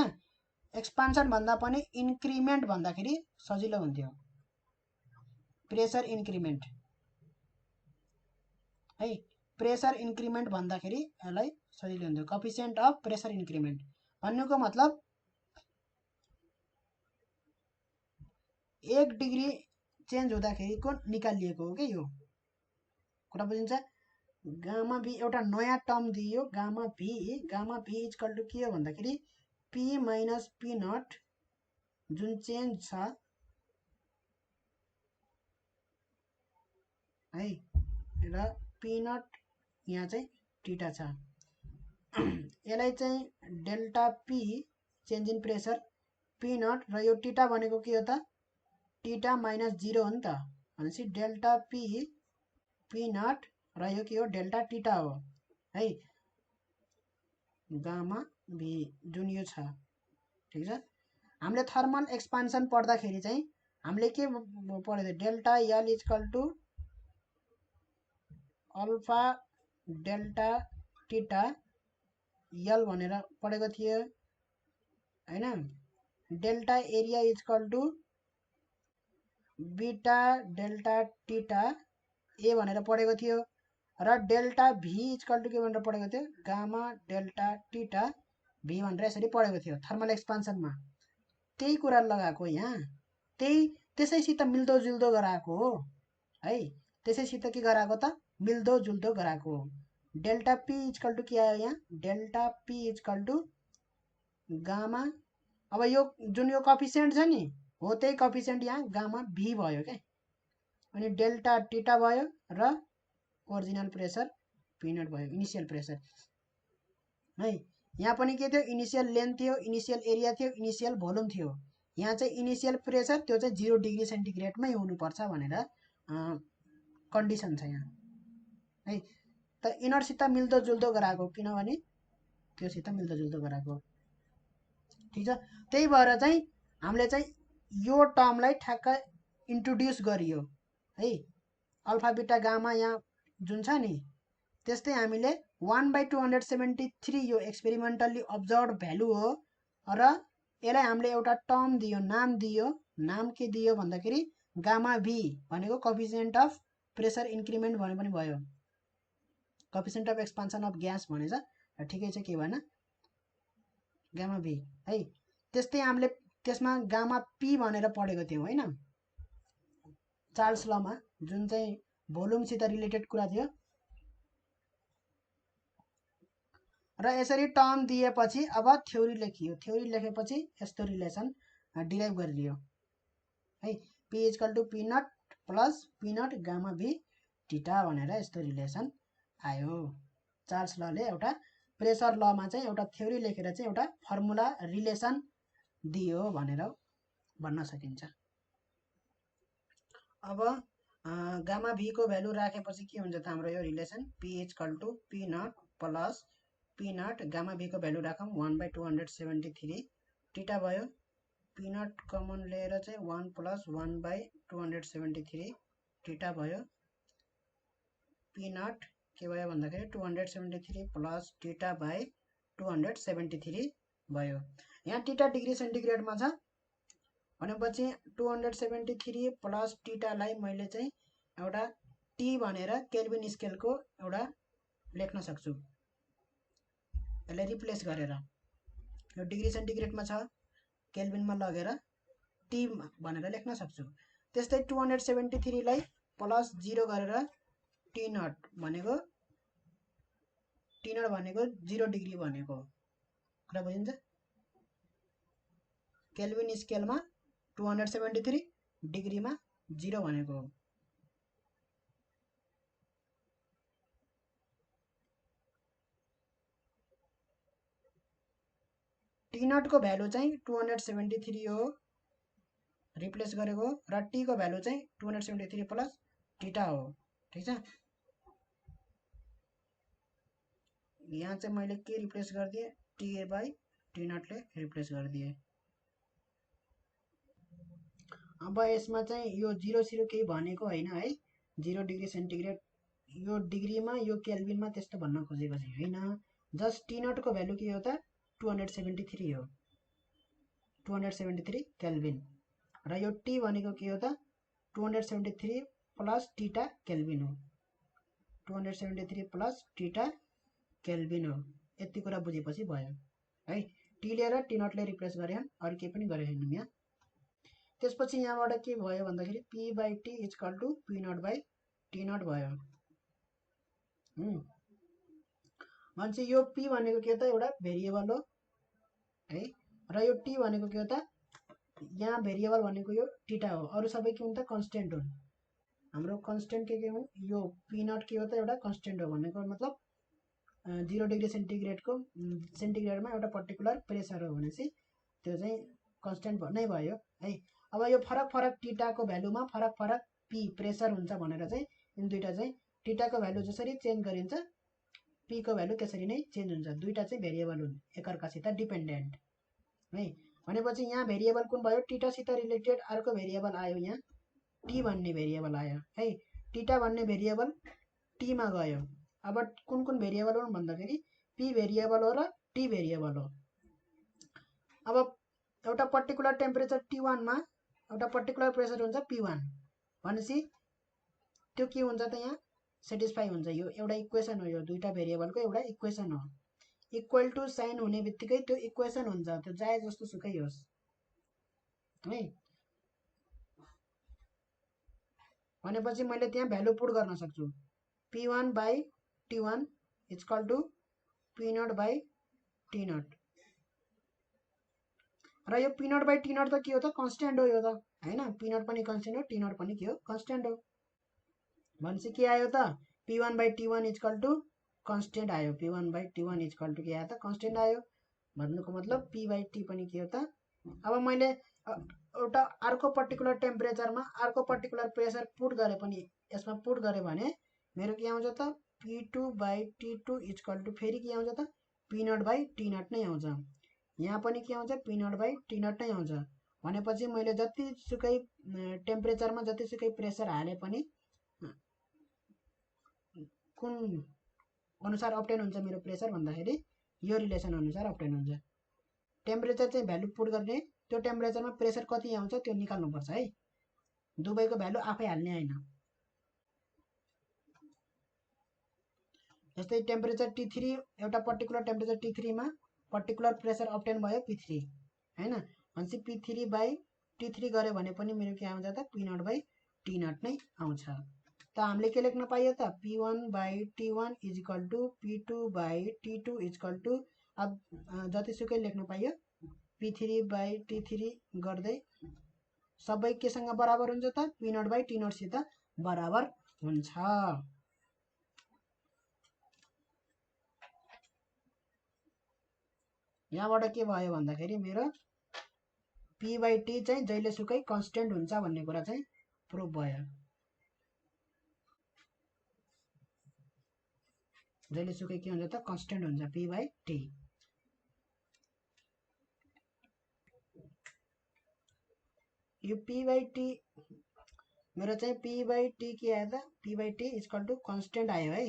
एक्सपान्सन भन्दा पनि इन्क्रिमेन्ट भन्दाखेरि सजिलो हुन्थ्यो प्रेसर इन्क्रिमेन्ट है प्रेसर इन्क्रिमेन्ट भन्दाखेरि यसलाई सजिलो हुन्थ्यो कोएफिसिएन्ट अफ प्रेसर इन्क्रिमेन्ट भन्नुको मतलब 1 डिग्री चेन्ज हुँदाखेरिको निकालिएको हो के यो कुरा बुझिन्छ गामा V एउटा नयाँ टर्म दियो गामा V इक्वल टु के हो भन्दाखेरि P माइनस P नट जुन चेन्ज छ है र P नट यहाँ चाहिँ टीटा छ यसलाई चाहिँ delta P change in pressure P nought र यो टीटा भनेको के हो त टीटा माइनस 0 हो नि त भनेपछि डेल्टा P नट र यो के हो डेल्टा टीटा हो है गामा V जुन यो छ ठीक छ हामीले थर्मल एक्सपान्सन पढ्दाखेरि चाहिँ हामीले के पढेको delta L equal to alpha delta theta L भनेर पढेको थियो हैन delta area equal to beta delta theta A भनेर पढेको थियो र डेल्टा भी इक्वल टु के भनेर पढेको थियो गामा डेल्टा टीटा भी भनेर यसरी पढेको थियो थर्मल एक्सपान्सनमा। त्यही कुरा लगाएको यहाँ, त्यसैसित मिल्दोजुल्दो गराएको हो है, त्यसैसित के गराएको त मिल्दोजुल्दो गराएको हो। डेल्टा पी इक्वल टु के आयो यहाँ, delta P equal to gamma, अब यो जुन यो कफिसियन्ट छ नि हो त्यही कफिसियन्ट यहाँ गामा भी भयो क्या, अनि डेल्टा टीटा भयो र ओरिजिनल प्रेसर पी नट भयो, इनिसियल प्रेसर है। यहाँ पनि के थियो, इनिसियल लेन्थ थियो, इनिसियल एरिया थियो, इनिसियल भोल्युम थियो। यहाँ चाहिँ इनिसियल प्रेसर त्यो चाहिँ 0 डिग्री सेन्टिग्रेडमै हुनुपर्छ भनेर कन्डिसन छ यहाँ है। त इनरसित मिल्दोजुल्दो गराएको, किनभने त्योसित मिल्दोजुल्दो गराएको, ठिक छ। त्यही भएर चाहिँ हामीले चाहिँ यो टर्मलाई ठ्याक्क इन्ट्रोड्युस गरियो है, अल्फा बिटा गामा यहाँ जुन छ नि, त्यस्तै हामीले 1/273 यो एक्सपेरिमेन्टल्ली अब्जर्भ भ्यालु हो र यसलाई हामीले एउटा टर्म दियो, नाम दियो। नाम के दियो भन्दाखेरि गामा भी भनेको कोफिसिएन्ट अफ प्रेसर इन्क्रिमेन्ट भने पनि भयो, coefficient of expansion of gas भनेछ, ठिकै छ, के भएन, गामा भी है। त्यस्तै हामीले त्यसमा गामा पी भनेर पढेको थियौँ होइन, चार्ल्स लमा, जुन चाहिँ भोल्युमसित रिलेटेड कुरा थियो। र यसरी टर्म दिएपछि अब थ्योरी लेखियो, थ्योरी लेखेपछि यस्तो रिलेसन डिराइभ गरिलियो है, P equal to P nought plus P nought gamma V theta भनेर यस्तो रिलेसन आयो। चार्ल्स लले एउटा प्रेसर लमा चाहिँ एउटा थ्योरी लेखेर चाहिँ एउटा फर्मुला रिलेसन दियो भनेर भन्न सकिन्छ। अब गामा भी को भ्यालु राखेपछि के हुन्छ त हाम्रो यो relation, P equal to P nought plus P nought gamma V को भ्यालु राखौँ 1/273 टीटा भयो, पी नट कमन लिएर चाहिँ 1 प्लस 1/273 टीटा भयो, पी नट के भयो भन्दाखेरि 273 प्लस टीटा बाई 273 भयो। यहाँ टीटा डिग्री सेन्टिग्रेडमा छ भनेपछि 273 प्लस टीटालाई मैले चाहिँ एउटा टी भनेर केल्भिन स्केलको एउटा लेख्न सक्छु, यसलाई रिप्लेस गरेर। यो डिग्री सेन्टिग्रेडमा छ, केल्भिनमा लगेर टी भनेर लेख्न सक्छु। त्यस्तै 273 लाई प्लस 0 गरेर टी नट भनेको 0 डिग्री भनेको कुरा बुझिन्छ। केल्भिन स्केलमा 273, डिग्रीमा 0 भनेको हो। टी नटको भ्यालु चाहिँ 273 हो, रिप्लेस गरेको, र टी को भ्यालु चाहिँ 273 प्लस टीटा हो, ठिक छ। यहाँ चाहिँ मैले के रिप्लेस गरिदिएँ, टी बाई टी नटले रिप्लेस गरिदिएँ। अब यसमा चाहिँ यो 0 केही भनेको होइन है, 0 डिग्री सेन्टिग्रेड यो डिग्रीमा यो केल्भिनमा त्यस्तो भन्न खोजेको चाहिँ होइन, जस्ट टी नटको भ्यालु के हो त 273 हो, 273 केल्भिन, र यो टी भनेको के हो त 273 प्लस टीटा केल्भिन हो, 273 प्लस टीटा केल्भिन हो। यति कुरा बुझेपछि भयो है, टी लिएर टी नटले रिप्लेस गरे, अरू केही पनि गरे होइन यहाँ। त्यसपछि यहाँबाट के भयो भन्दाखेरि P by T equal to P naught by T naught भयो। मान्छे यो पी भनेको के त एउटा भेरिएबल हो है, र यो टी भनेको के हो त, यहाँ भेरिएबल भनेको यो टीटा हो, अरू सबै के हुन्छ कन्स्टेन्ट हुन्। हाम्रो कन्स्टेन्ट के हुन्, यो पी नट के हो त एउटा कन्स्टेन्ट हो, भनेको मतलब 0 डिग्री सेन्टिग्रेडमा एउटा पर्टिकुलर प्रेसर हो भनेपछि त्यो चाहिँ कन्स्टेन्ट नै भयो है। अब यो फरक फरक टीटाको भ्यालुमा फरक फरक पी प्रेसर हुन्छ भनेर चाहिँ यिन दुईटा चाहिँ टीटाको भ्यालु जसरी चेन्ज गरिन्छ पी को भ्यालु त्यसरी नै चेन्ज हुन्छ। दुईटा चाहिँ भेरिएबल हुन् एकअर्कासित डिपेन्डेन्ट है। भनेपछि यहाँ भेरिएबल कुन भयो, टीटासित रिलेटेड अर्को भेरिएबल आयो, यहाँ टी भन्ने भेरिएबल आयो है। टीटा भन्ने भेरिएबल टीमा गयो। अब कुन कुन भेरिएबल हुन् भन्दाखेरि पी भेरिएबल हो र टी भेरिएबल हो। अब एउटा पर्टिकुलर टेम्परेचर T1 मा एउटा पर्टिकुलर प्रेसर हुन्छ P1 भनेपछि त्यो के हुन्छ त यहाँ सेटिस्फाई हुन्छ। यो एउटा इक्वेसन हो, यो दुईटा भेरिएबलको एउटा इक्वेसन हो। इक्वल टु साइन हुने बित्तिकै त्यो इक्वेसन हुन्छ, त्यो चाहे जस्तो सुकै होस् है। भनेपछि मैले त्यहाँ भ्यालु पुट गर्न सक्छु P1 by T1 equal to P0 by T0। र यो P0 बाई T0 त के हो त कन्स्ट्यान्ट हो यो त हैन। P0 पनि कन्स्ट्यान्ट हो, T0 पनि के हो कन्स्ट्यान्ट हो। भनेपछि के आयो त P1 by T1 equal to constant आयो। P1 by T1 equal to के आयो त कन्स्ट्यान्ट आयो। भन्नुको मतलब P बाई T पनि के हो त। अब मैले एउटा अर्को पर्टिकुलर टेम्परेचरमा अर्को पर्टिकुलर प्रेसर पुट गरे पनि यसमा पुट गरे भने मेरो के आउँछ त P2 by T2 equal to फेरि के आउँछ त P0 बाई T0 नै आउँछ। यहाँ पनि के आउँछ P0 बाई T0 नै आउँछ। भनेपछि मैले जतिसुकै टेम्परेचरमा जतिसुकै प्रेसर हाले पनि कुन अनुसार अप्टेन हुन्छ मेरो प्रेसर भन्दाखेरि यो रिलेसन अनुसार अप्टेन हुन्छ। टेम्परेचर चाहिँ भ्यालु पुट गर्ने, त्यो टेम्परेचरमा प्रेसर कति आउँछ त्यो निकाल्नुपर्छ है। दुवैको भ्यालु आफै हाल्ने हैन। जस्तै टेम्परेचर T3 एउटा पर्टिकुलर टेम्परेचर T3 मा पर्टिकुलर प्रेसर अप्टेन भयो P3 हैन। भनेपछि P3 बाई T3 गरे भने पनि मेरो के आउँछ त P0 बाई T0 नै आउँछ। त हामीले के लेख्न पाइयो त P1 by T1 equal to P2 by T2 equal to अब जतिसुकै लेख्न पाइयो P3 बाई T3 गर्दै सबै केसँग बराबर हुन्छ त P0 बाई T0 सित बराबर हुन्छ। यहाँबाट के भयो भन्दाखेरि मेरो P बाई T चाहिँ जहिलेसुकै कन्स्ट्यान्ट हुन्छ भन्ने कुरा चाहिँ प्रुभ भयो। जहिलेसुकै के हुन्छ त कन्स्ट्यान्ट हुन्छ P बाई T। यो P बाई T मेरो चाहिँ P बाई T के आयो त P by T equal to constant आयो है।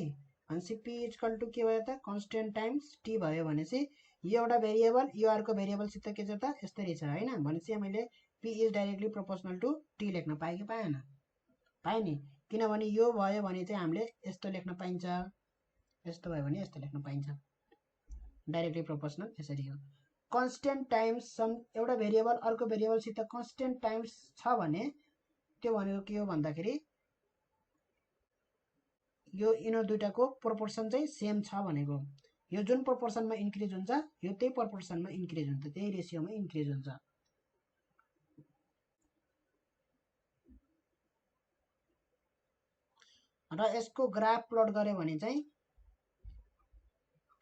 भनेपछि P इक्वल टु के भयो त कन्स्ट्यान्ट टाइम्स T भयो। भनेपछि यो एउटा भेरिएबल यो अर्को भेरिएबलसित के छ त यस्तरी छ हैन। भनेपछि मैले P is directly proportional to T लेख्न पाएँ कि पाएन? पाएँ नि, किनभने यो भयो भने चाहिँ हामीले यस्तो लेख्न पाइन्छ, यस्तो भयो भने यस्तो लेख्न पाइन्छ। डाइरेक्टली प्रोपोर्सनल यसरी हो। कन्स्ट्यान्ट टाइम्स सम एउटा भेरिएबल अर्को भेरिएबलसित कन्स्ट्यान्ट टाइम्स छ भने त्यो भनेको के हो भन्दाखेरि यो यिनीहरू दुईटाको प्रोपोर्सन चाहिँ सेम छ भनेको। यो जुन प्रोपोर्सनमा इन्क्रिज हुन्छ यो त्यही प्रोपोर्सनमा इन्क्रिज हुन्छ, त्यही रेसियोमा इन्क्रिज हुन्छ। र यसको ग्राफ प्लट गरे भने चाहिँ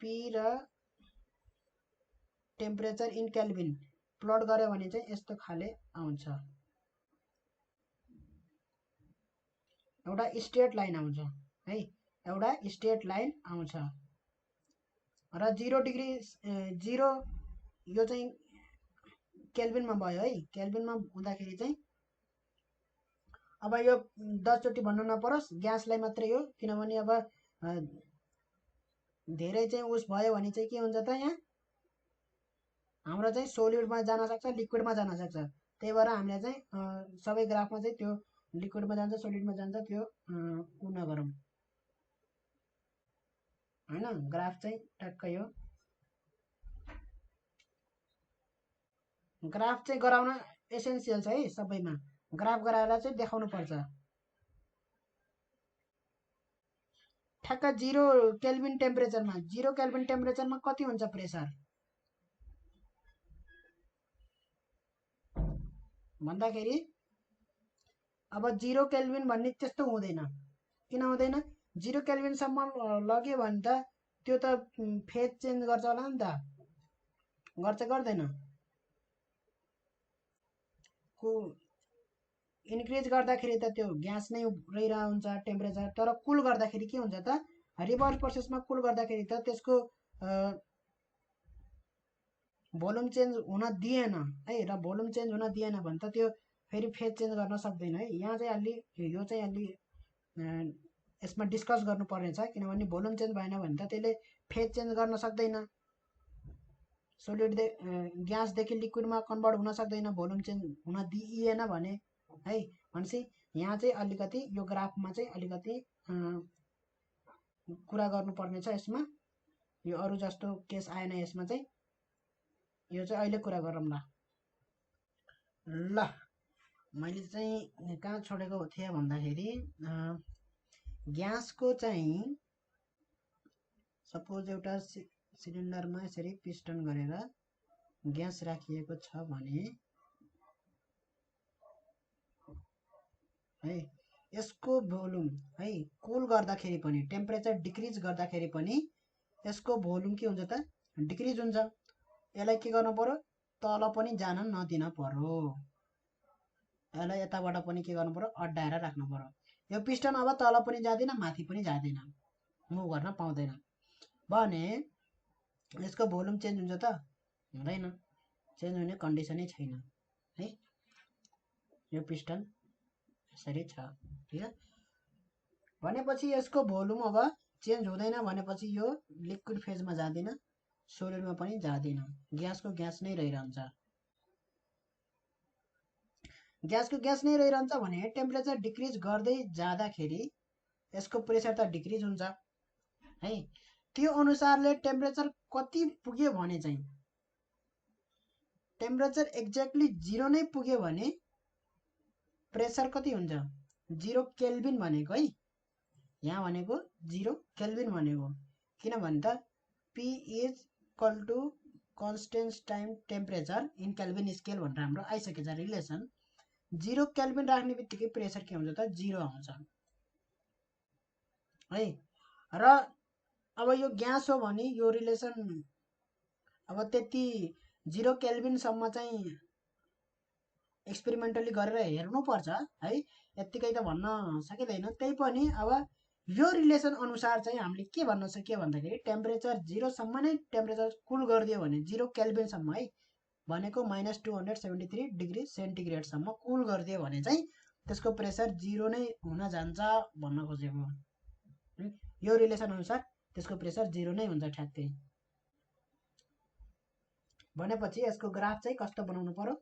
P र टेम्परेचर इन केल्भिन प्लट गरे भने चाहिँ यस्तो खाले आउँछ। एउटा स्ट्रेट लाइन आउँछ है, एउटा स्ट्रेट लाइन आउँछ। र 0 डिग्री 0 यो चाहिँ केल्भिनमा भयो है। केल्भिनमा हुँदाखेरि चाहिँ अब यो 10 चोटि भन्नु नपरोस्, ग्यासलाई मात्रै हो। किनभने अब धेरै चाहिँ उस भयो भने चाहिँ के हुन्छ त यहाँ हाम्रो चाहिँ सोलिडमा जान सक्छ, लिक्विडमा जान सक्छ। त्यही भएर हामीले चाहिँ सबै ग्राफमा चाहिँ त्यो लिक्विडमा जान्छ सोलिडमा जान्छ त्यो उ नगरौँ हैन। ग्राफ चाहिँ टक्कै हो। ग्राफ चाहिँ गराउन एसेन्सियल छ है सबैमा। ग्राफ गराएर चाहिँ देखाउनु पर्छ। ठ्याक्क 0 केल्भिन टेम्परेचरमा 0 केल्भिन टेम्परेचरमा कति हुन्छ प्रेसर भन्दाखेरि अब 0 केल्भिन भन्ने त्यस्तो हुँदैन। किन हुँदैन? 0 केल्भिनसम्म लग्यो भने त त्यो त फेज चेन्ज गर्छ होला नि त, गर्छ गर्दैन? इन्क्रिज गर्दाखेरि त त्यो ग्यास नै रहिरह हुन्छ टेम्परेचर। तर कुल गर्दाखेरि के हुन्छ त रिभर्स प्रोसेसमा कुल गर्दाखेरि त त्यसको भोल्युम चेन्ज हुन दिएन है। र भोल्युम चेन्ज हुन दिएन भने त त्यो फेरि फेज चेन्ज गर्न सक्दैन है। यहाँ चाहिँ अलि यो चाहिँ अलि यसमा डिस्कस गर्नुपर्ने छ। किनभने भोल्युम चेन्ज भएन भने त त्यसले फेज चेन्ज गर्न सक्दैन। सोलिड ग्यासदेखि लिक्विडमा कन्भर्ट हुन सक्दैन, भोल्युम चेन्ज हुन दिइएन भने है, भनेपछि यहाँ चाहिँ अलिकति यो ग्राफमा चाहिँ अलिकति कुरा गर्नुपर्ने छ यसमा। यो अरू जस्तो केस आएन यसमा चाहिँ, यो चाहिँ अहिले कुरा गरौँ ल। ल मैले चाहिँ कहाँ छोडेको थिएँ भन्दाखेरि ग्यासको चाहिँ सपोज एउटा सिलिन्डरमा यसरी पिस्टन गरेर ग्यास राखिएको छ भने है, यसको भोल्युम है कुल गर्दाखेरि पनि, टेम्परेचर डिक्रिज गर्दाखेरि पनि यसको भोल्युम के हुन्छ त, डिक्रिज हुन्छ। यसलाई के गर्नु पर्यो, तल पनि जान नदिन पर्यो, यसलाई यताबाट पनि के गर्नु पर्यो, अड्डाएर राख्नु पर्यो। यो पिस्टन अब तल पनि जाँदैन माथि पनि जाँदैन, मुभ गर्न पाउँदैन भने यसको भोल्युम चेन्ज हुन्छ त, हुँदैन, चेन्ज हुने कन्डिसनै छैन है। यो पिस्टन यसरी छ, ठीक है। भनेपछि यसको भोल्युम अब चेन्ज हुँदैन भनेपछि यो लिक्विड फेजमा जाँदैन, सोलिडमा पनि जाँदैन, ग्यासको ग्यास नै रहिरहन्छ। ग्यासको ग्यास नै रहिरहन्छ भने टेम्परेचर डिक्रिज गर्दै जाँदाखेरि यसको प्रेसर त डिक्रिज हुन्छ है। त्यो अनुसारले टेम्परेचर कति पुग्यो भने चाहिँ, टेम्परेचर एक्ज्याक्टली 0 नै पुग्यो भने प्रेसर कति हुन्छ, 0 केल्भिन भनेको है, यहाँ भनेको 0 केल्भिन भनेको, किनभने त P is equal to constant time temperature in Calvin scale भनेर हाम्रो आइसकेको छ रिलेसन। 0 केल्भिन राख्ने बित्तिकै प्रेसर के हुन्छ त, 0 आउँछ है। र अब यो ग्यास हो भने यो रिलेसन अब त्यति 0 केल्भिनसम्म चाहिँ एक्सपेरिमेन्टली गरेर हेर्नुपर्छ है, यत्तिकै त भन्न सकिँदैन। त्यही पनि अब यो रिलेसन अनुसार चाहिँ हामीले के भन्न सक्यो भन्दाखेरि टेम्परेचर 0सम्म नै टेम्परेचर कुल गरिदियो भने 0 केल्भिनसम्म है, भनेको -273 डिग्री सेन्टिग्रेडसम्म कुल गरिदियो भने चाहिँ त्यसको प्रेसर 0 नै हुन जान्छ भन्न खोजेको। यो रिलेसन अनुसार त्यसको प्रेसर 0 नै हुन्छ ठ्याक्कै। भनेपछि यसको ग्राफ चाहिँ कस्तो बनाउनु पर्यो,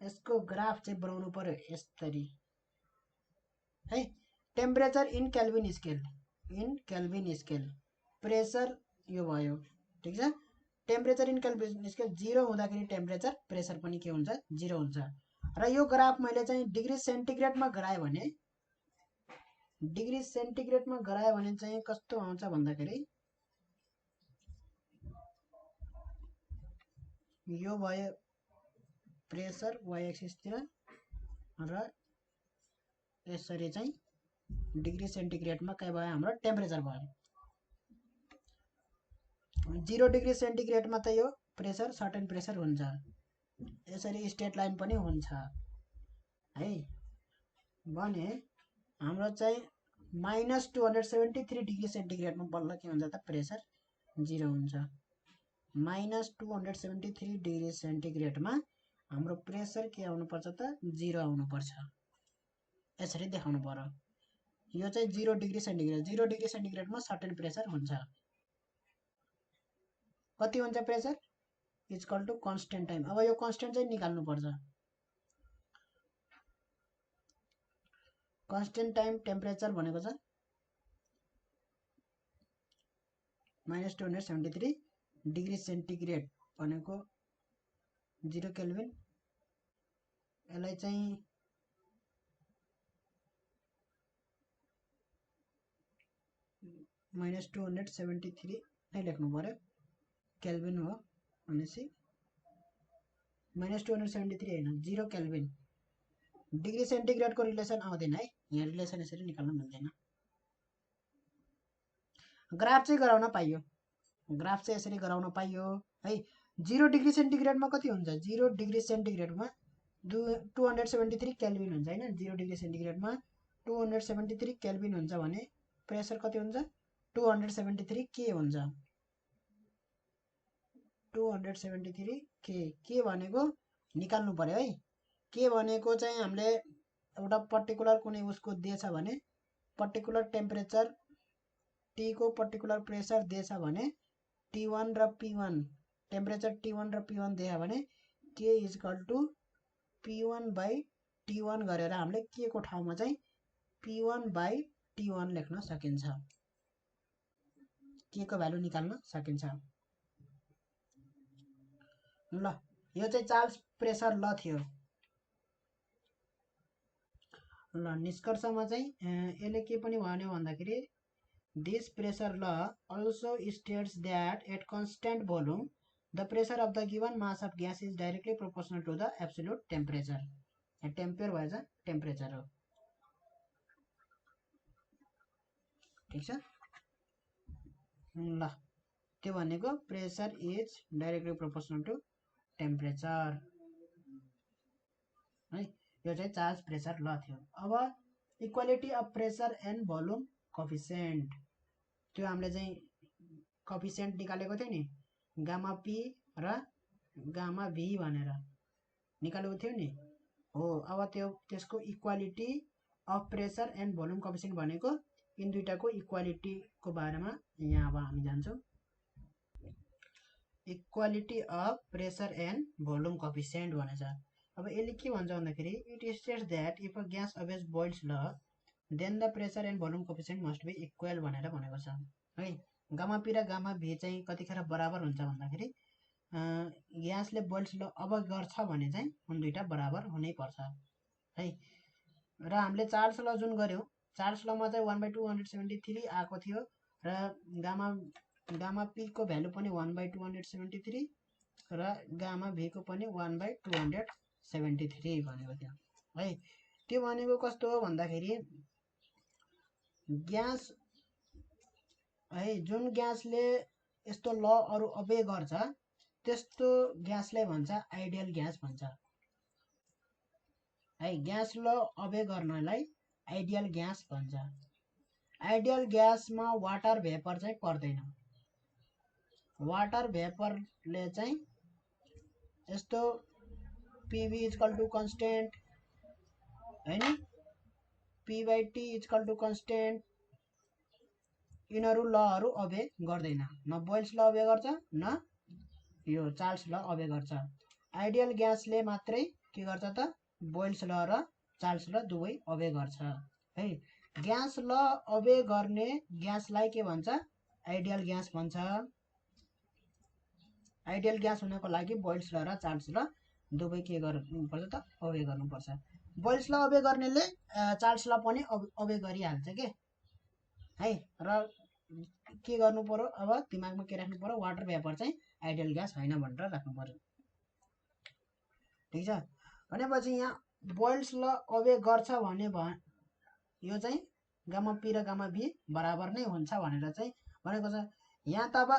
यसको ग्राफ चाहिँ बनाउनु पर्यो यसरी है। Temperature in Calvin scale, in Calvin scale, pressure यो भयो, ठिक छ। टेम्परेचर इन केल्भिन स्केल 0 हुँदाखेरि टेम्परेचर प्रेसर पनि के हुन्छ, 0 हुन्छ। र यो ग्राफ मैले चाहिँ डिग्री सेन्टिग्रेडमा गराएँ भने, डिग्री सेन्टिग्रेडमा गराएँ भने चाहिँ कस्तो आउँछ भन्दाखेरि यो भयो प्रेसर वाइ एक्सिसतिर र यसरी चाहिँ डिग्री सेन्टिग्रेडमा के भयो हाम्रो टेम्परेचर भयो। 0 डिग्री सेन्टिग्रेडमा त यो प्रेसर सर्टेन प्रेसर हुन्छ, यसरी स्ट्रेट लाइन पनि हुन्छ है। भने हाम्रो चाहिँ -273 डिग्री सेन्टिग्रेडमा बल्ल के हुन्छ त, प्रेसर 0 हुन्छ। -273 डिग्री सेन्टिग्रेडमा हाम्रो प्रेसर के आउनुपर्छ त, 0 आउनुपर्छ, यसरी देखाउनु पर्यो। यो चाहिँ 0 डिग्री सेन्टिग्रेड, 0 डिग्री सेन्टिग्रेडमा सर्टेन प्रेसर हुन्छ। कति हुन्छ pressure, equal to constant time. अब यो कन्स्टेन्ट चाहिँ निकाल्नुपर्छ, कन्स्टेन्ट टाइम टेम्परेचर भनेको छ -273 डिग्री सेन्टिग्रेड भनेको 0 केल्भिन, यसलाई चाहिँ -273 नै लेख्नु पर्यो, केल्भिन हो भनेपछि -273 होइन 0 केल्भिन। डिग्री सेन्टिग्रेडको रिलेसन आउँदैन है, यहाँ रिलेसन यसरी निकाल्न मिल्दैन। ग्राफ चाहिँ गराउन पाइयो, ग्राफ चाहिँ यसरी गराउन पाइयो है। 0 डिग्री सेन्टिग्रेडमा कति हुन्छ, 0 डिग्री सेन्टिग्रेडमा 273 केल्भिन हुन्छ होइन। 0 डिग्री सेन्टिग्रेडमा 273 केल्भिन हुन्छ भने प्रेसर कति हुन्छ, 273 के हुन्छ, 273 के भनेको निकाल्नु पर्यो है। के भनेको चाहिँ हामीले एउटा पर्टिकुलर कुनै उसको दिएछ भने, पर्टिकुलर टेम्परेचर T को पर्टिकुलर प्रेसर दिएछ भने T1 र P1 टेम्परेचर T1 र P1 दियो भने K equal to P1 by T1 गरेर हामीले के को ठाउँमा चाहिँ P1 बाई T1 लेख्न सकिन्छ, के को भ्यालु निकाल्न सकिन्छ। ल यो चाहिँ चार्ल्स प्रेसर ल थियो। ल निष्कर्षमा चाहिँ यसले के पनि भन्यो भन्दाखेरि दिस प्रेसर ल also states that at constant volume the pressure of the given mass of gas is directly proportional to the absolute temperature. टेम्पेयर भएछ टेम्परेचर हो, ठिक छ। ल त्यो भनेको pressure is directly proportional to temperature है, यो चाहिँ चार्ज प्रेसर ल थियो। अब equality of pressure and volume coefficient, त्यो हामीले चाहिँ कोफिसिएन्ट निकालेको थियो नि, गामा पी र गामा भी भनेर निकालेको थियो नि हो। अब त्यसको equality of pressure and volume coefficient भनेको यिन दुईटाको इक्वालिटीको बारेमा यहाँ अब हामी जान्छौँ। Equality of pressure and volume coefficient भनेछ। अब यसले के भन्छ भन्दाखेरि it states that if a gas obeys Boyle's law then the pressure and volume coefficient must be equal भनेर भनेको छ है। गामा पी र गामा भी चाहिँ कतिखेर बराबर हुन्छ भन्दाखेरि ग्यासले बोइल्स ल अब गर्छ भने चाहिँ उन दुईटा बराबर हुनैपर्छ है। र हामीले चार्ल्स ल जुन गऱ्यौँ, चार्ल्स लमा चाहिँ 1/273 आएको थियो र गामा पी को भ्यालु पनि 1/273 र गामा भी को पनि 1/273 भनेको थियो है। त्यो भनेको कस्तो हो भन्दाखेरि ग्यास है, जुन ग्यासले यस्तो ल अरु अबे गर्छ त्यस्तो ग्यासलाई भन्छ आइडियल ग्यास भन्छ है। ग्यास ल अबे गर्नलाई आइडियल ग्यास भन्छ। आइडियल ग्यासमा वाटर भेपर चाहिँ पर्दैन। वाटर भेपरले चाहिँ यस्तो पीवी इक्वल टु कन्स्टेन्ट हैन, P by T equal to constant, यिनीहरू लहरू अबे गर्दैन। न बोइल्स ल अबे गर्छ न यो चार्ल्स ल अबे गर्छ। आइडियल ग्यासले मात्रै के गर्छ त बोइल्स ल र चार्ल्स ल दुवै अबे गर्छ है। ग्यास ल अबे गर्ने ग्यासलाई के भन्छ आइडियल ग्यास भन्छ। आइडियल ग्यास हुनको लागि बोइल्स ल र चार्ल्स ल दुवै के गर्नुपर्छ त अबे गर्नुपर्छ। बोइल्स ल अबे गर्नेले चार्ल्स ल पनि अबे गरिहाल्छ के है। र के गर्नु पर्यो अब दिमागमा के राख्नु पर्यो, वाटर भेपर चाहिँ आइडियल ग्यास होइन भनेर राख्नु पर्यो, ठिक छ। भनेपछि यहाँ बोइल्स ल अबे गर्छ भने यो चाहिँ गामा पी र गामा भी बराबर नै हुन्छ भनेर चाहिँ भनेको छ। यहाँ त अब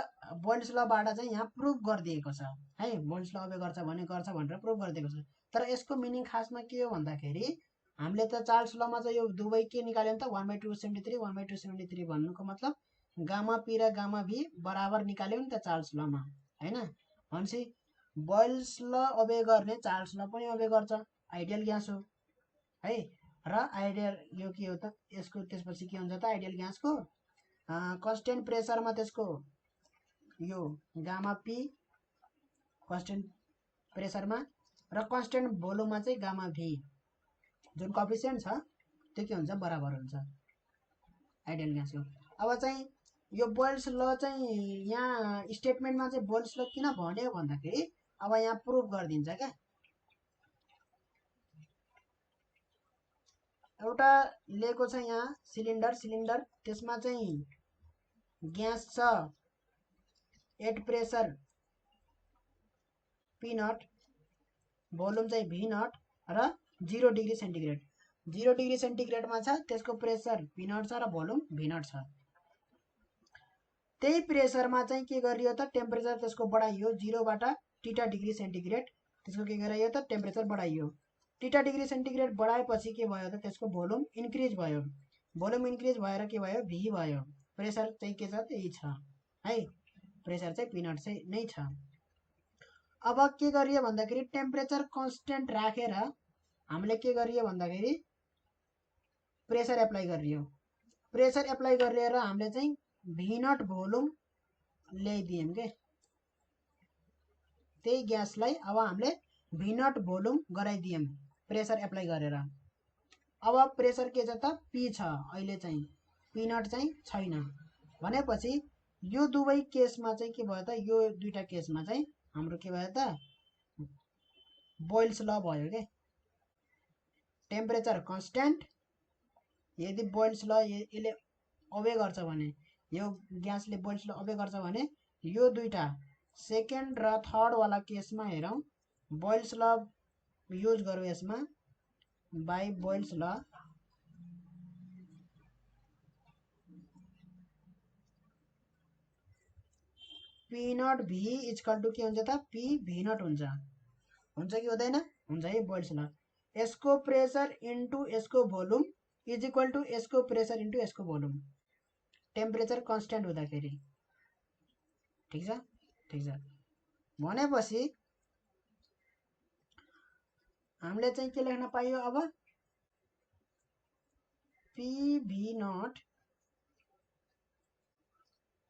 बोइल्स लबाट चाहिँ यहाँ प्रुभ गरिदिएको छ है, बोइल्स ल अबे गर्छ भने गर्छ भनेर प्रुभ गरिदिएको छ। तर यसको मिनिङ खासमा के हो भन्दाखेरि हामीले त चार्ल्स लमा चाहिँ यो दुवै के निकाल्यो नि त 1/273 1/273 भन्नुको मतलब गामा पी र गामा भी बराबर निकाल्यो नि त चार्ल्स लमा हैन। भनेपछि बोइल्स ल अबे गर्ने चार्ल्स ल पनि अबे गर्छ, आइडियल ग्यास हो है। र आइडियल यो के हो त यसको त्यसपछि के हुन्छ त आइडियल ग्यासको कन्स्टेन्ट प्रेसरमा त्यसको यो गामा पी कन्स्टेन्ट प्रेसरमा र कन्स्टेन्ट भोल्युममा चाहिँ गामा भी जुन कोफिसिएन्ट छ त्यो के हुन्छ बराबर हुन्छ आइडियल ग्यासको। अब चाहिँ यो बोइल्स ल चाहिँ यहाँ स्टेटमेन्टमा चाहिँ बोइल्स ल किन भन्यो भन्दाखेरि अब यहाँ प्रुभ गरिदिन्छ क्या। एउटा लिएको छ यहाँ सिलिन्डर, त्यसमा चाहिँ ग्यास छ at pressure P naught, volume चाहिँ भी नट र 0 डिग्री सेन्टिग्रेड। 0 डिग्री सेन्टिग्रेडमा छ त्यसको प्रेसर पी नट छ र भोल्युम भी नट छ। त्यही प्रेसरमा चाहिँ के गरियो त टेम्परेचर त्यसको बढाइयो 0 बाट θ डिग्री सेन्टिग्रेड, त्यसको के गरियो त टेम्परेचर बढाइयो। θ डिग्री सेन्टिग्रेड बढाएपछि के भयो त त्यसको भोल्युम इन्क्रिज भयो। भोल्युम इन्क्रिज भएर के भयो भी भयो। प्रेसर चाहिँ के छ त्यही छ है, प्रेसर चाहिँ पी नट चाहिँ नै छ। अब के गरियो भन्दाखेरि टेम्परेचर कन्स्टेन्ट राखेर हामीले के गरियो भन्दाखेरि प्रेसर एप्लाई गरियो। प्रेसर एप्लाई गरेर हामीले चाहिँ भी नट भोल्युम ल्याइदियौँ के। त्यही ग्यासलाई अब हामीले V0 भोल्युम गराइदियौँ प्रेसर एप्लाई गरेर। अब प्रेसर के छ त P छ, अहिले चाहिँ P0 चाहिँ छैन भनेपछि यो दुवै केसमा चाहिँ के भयो त, यो दुईटा केसमा चाहिँ हाम्रो के भयो त बोइल्स ल भयो के। टेम्परेचर कन्स्ट्यान्ट, यदि बोइल्स ल यसले ओबे गर्छ भने, यो ग्यासले बोइल्स ल ओबे गर्छ भने यो दुईटा सेकेन्ड र थर्ड वाला केसमा हेरौँ बोइल्स ल युज गरौँ यसमा बाई बोइल्स ल। P0 V इक्वल टू के हुन्छ त P V0 हुन्छ कि हुँदैन? हुन्छ है बोइल्स ल। यसको प्रेसर इन्टु यसको भोल्युम इज इक्वल टू यसको प्रेसर इन्टु यसको भोल्युम, टेम्परेचर कन्स्ट्यान्ट हुँदाखेरि। ठिक छ, ठिक छ। भनेपछि हामीले चाहिँ के लेख्न पाइयो अब, P V0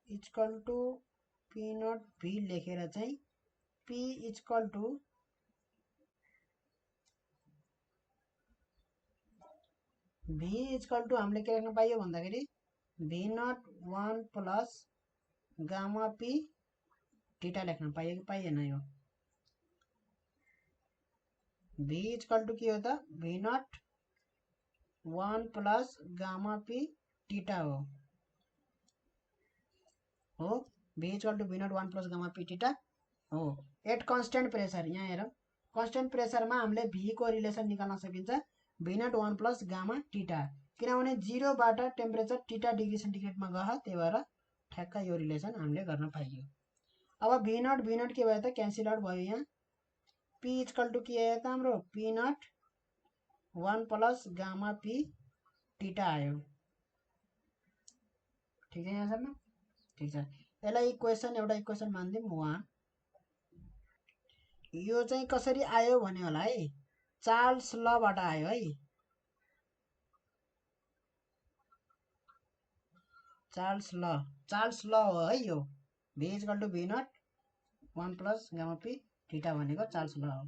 equal to P0 V लेखेर चाहिँ P equal to V equal to हामीले के लेख्न पाइयो भन्दाखेरि V0 1 plus gamma P theta लेख्न पाइयो कि पाइएन? यो V इक्वल टू के हो त V0 1 plus gamma P theta हो V equal to V0 1 plus gamma P theta हो एट कन्स्टेन्ट प्रेसर। यहाँ हेरौँ कन्स्टेन्ट प्रेसरमा हामीले V को रिलेसन निकाल्न सकिन्छ V0 1 प्लस गामा थीटा, किनभने 0 बाट टेम्परेचर थीटा डिग्री सेन्टिग्रेडमा गयो, त्यही भएर ठ्याक्क यो रिलेसन हामीले गर्न पाइयो। अब V0 के भयो त क्यान्सल आउट भयो। यहाँ P इक्वल टू के आयो त हाम्रो P0 1 plus gamma P theta आयो। ठिक छ यहाँसम्म? ठिक छ। यसलाई इक्वेसन एउटा इक्वेसन मानिदिउँ 1। यो चाहिँ कसरी आयो भन्यो होला है, चार्ल्स लबाट आयो है। चार्ल्स ल हो है यो। V equal to V0 1 plus gamma P theta भनेको चार्ल्स ल हो।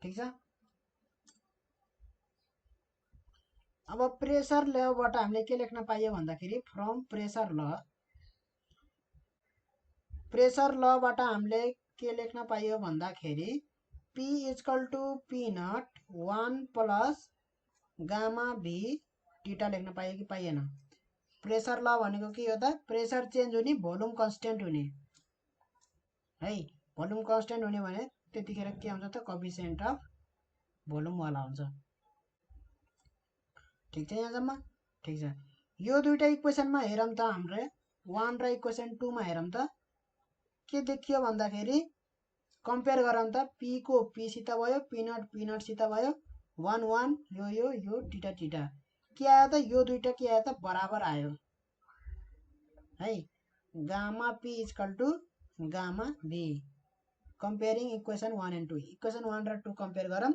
ठिक छ। अब प्रेसर लबाट हामीले के लेख्न पाइयो भन्दाखेरि फ्रम प्रेसर लबाट हामीले के लेख्न पाइयो भन्दाखेरि P equal to P0 1 plus gamma V theta लेख्न पाइयो कि पाइएन? प्रेसर ल भनेको के हो त, प्रेसर चेन्ज हुने भोल्युम कन्स्टेन्ट हुने है। भोल्युम कन्स्टेन्ट हुने भने त्यतिखेर के हुन्छ त कोएफिसिएन्ट अफ भोल्युम वाला हुन्छ। ठिक छ यहाँसम्म? ठिक छ। यो दुईटा इक्वेसनमा हेरौँ त हाम्रो 1 र इक्वेसन 2 मा हेरौँ त के देखियो भन्दाखेरि कम्पेयर गरौँ त P को P सित भयो, P0 सित भयो, 1 1 यो थीटा थीटा के आयो त, यो दुईटा के आयो त बराबर आयो है। Gamma P equal to gamma V comparing equation 1 and 2। Equation 1 र 2 कम्पेयर गरौँ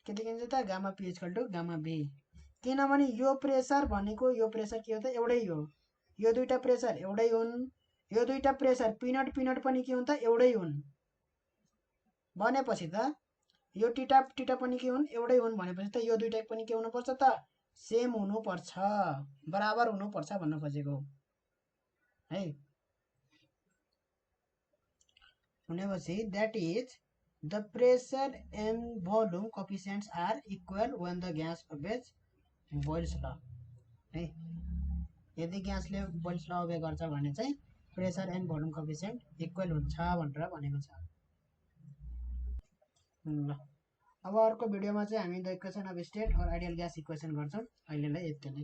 के देखिन्छ त gamma P equal to gamma V, किनभने यो प्रेसर भनेको यो प्रेसर के हो त एउटै हो। यो दुईटा प्रेसर एउटै हुन्, यो दुईटा प्रेसर P0 पनि के हुन् त एउटै हुन् भनेपछि त यो थीटा पनि के हुन् एउटै हुन् भनेपछि त यो दुईटा पनि के हुनुपर्छ त सेम हुनुपर्छ, बराबर हुनुपर्छ भन्न खोजेको है। भनेपछि that is the pressure and volume coefficients are equal when the gas obeys Boyle's law है। यदि ग्यासले बोइल्स ल ओबे गर्छ भने चाहिँ pressure and volume coefficient equal हुन्छ भनेर भनेको छ। ल अब अर्को भिडियोमा चाहिँ हामी द इक्वेसन अफ स्टेट और आइडियल ग्यास इक्वेसन गर्छौँ। अहिलेलाई यति नै।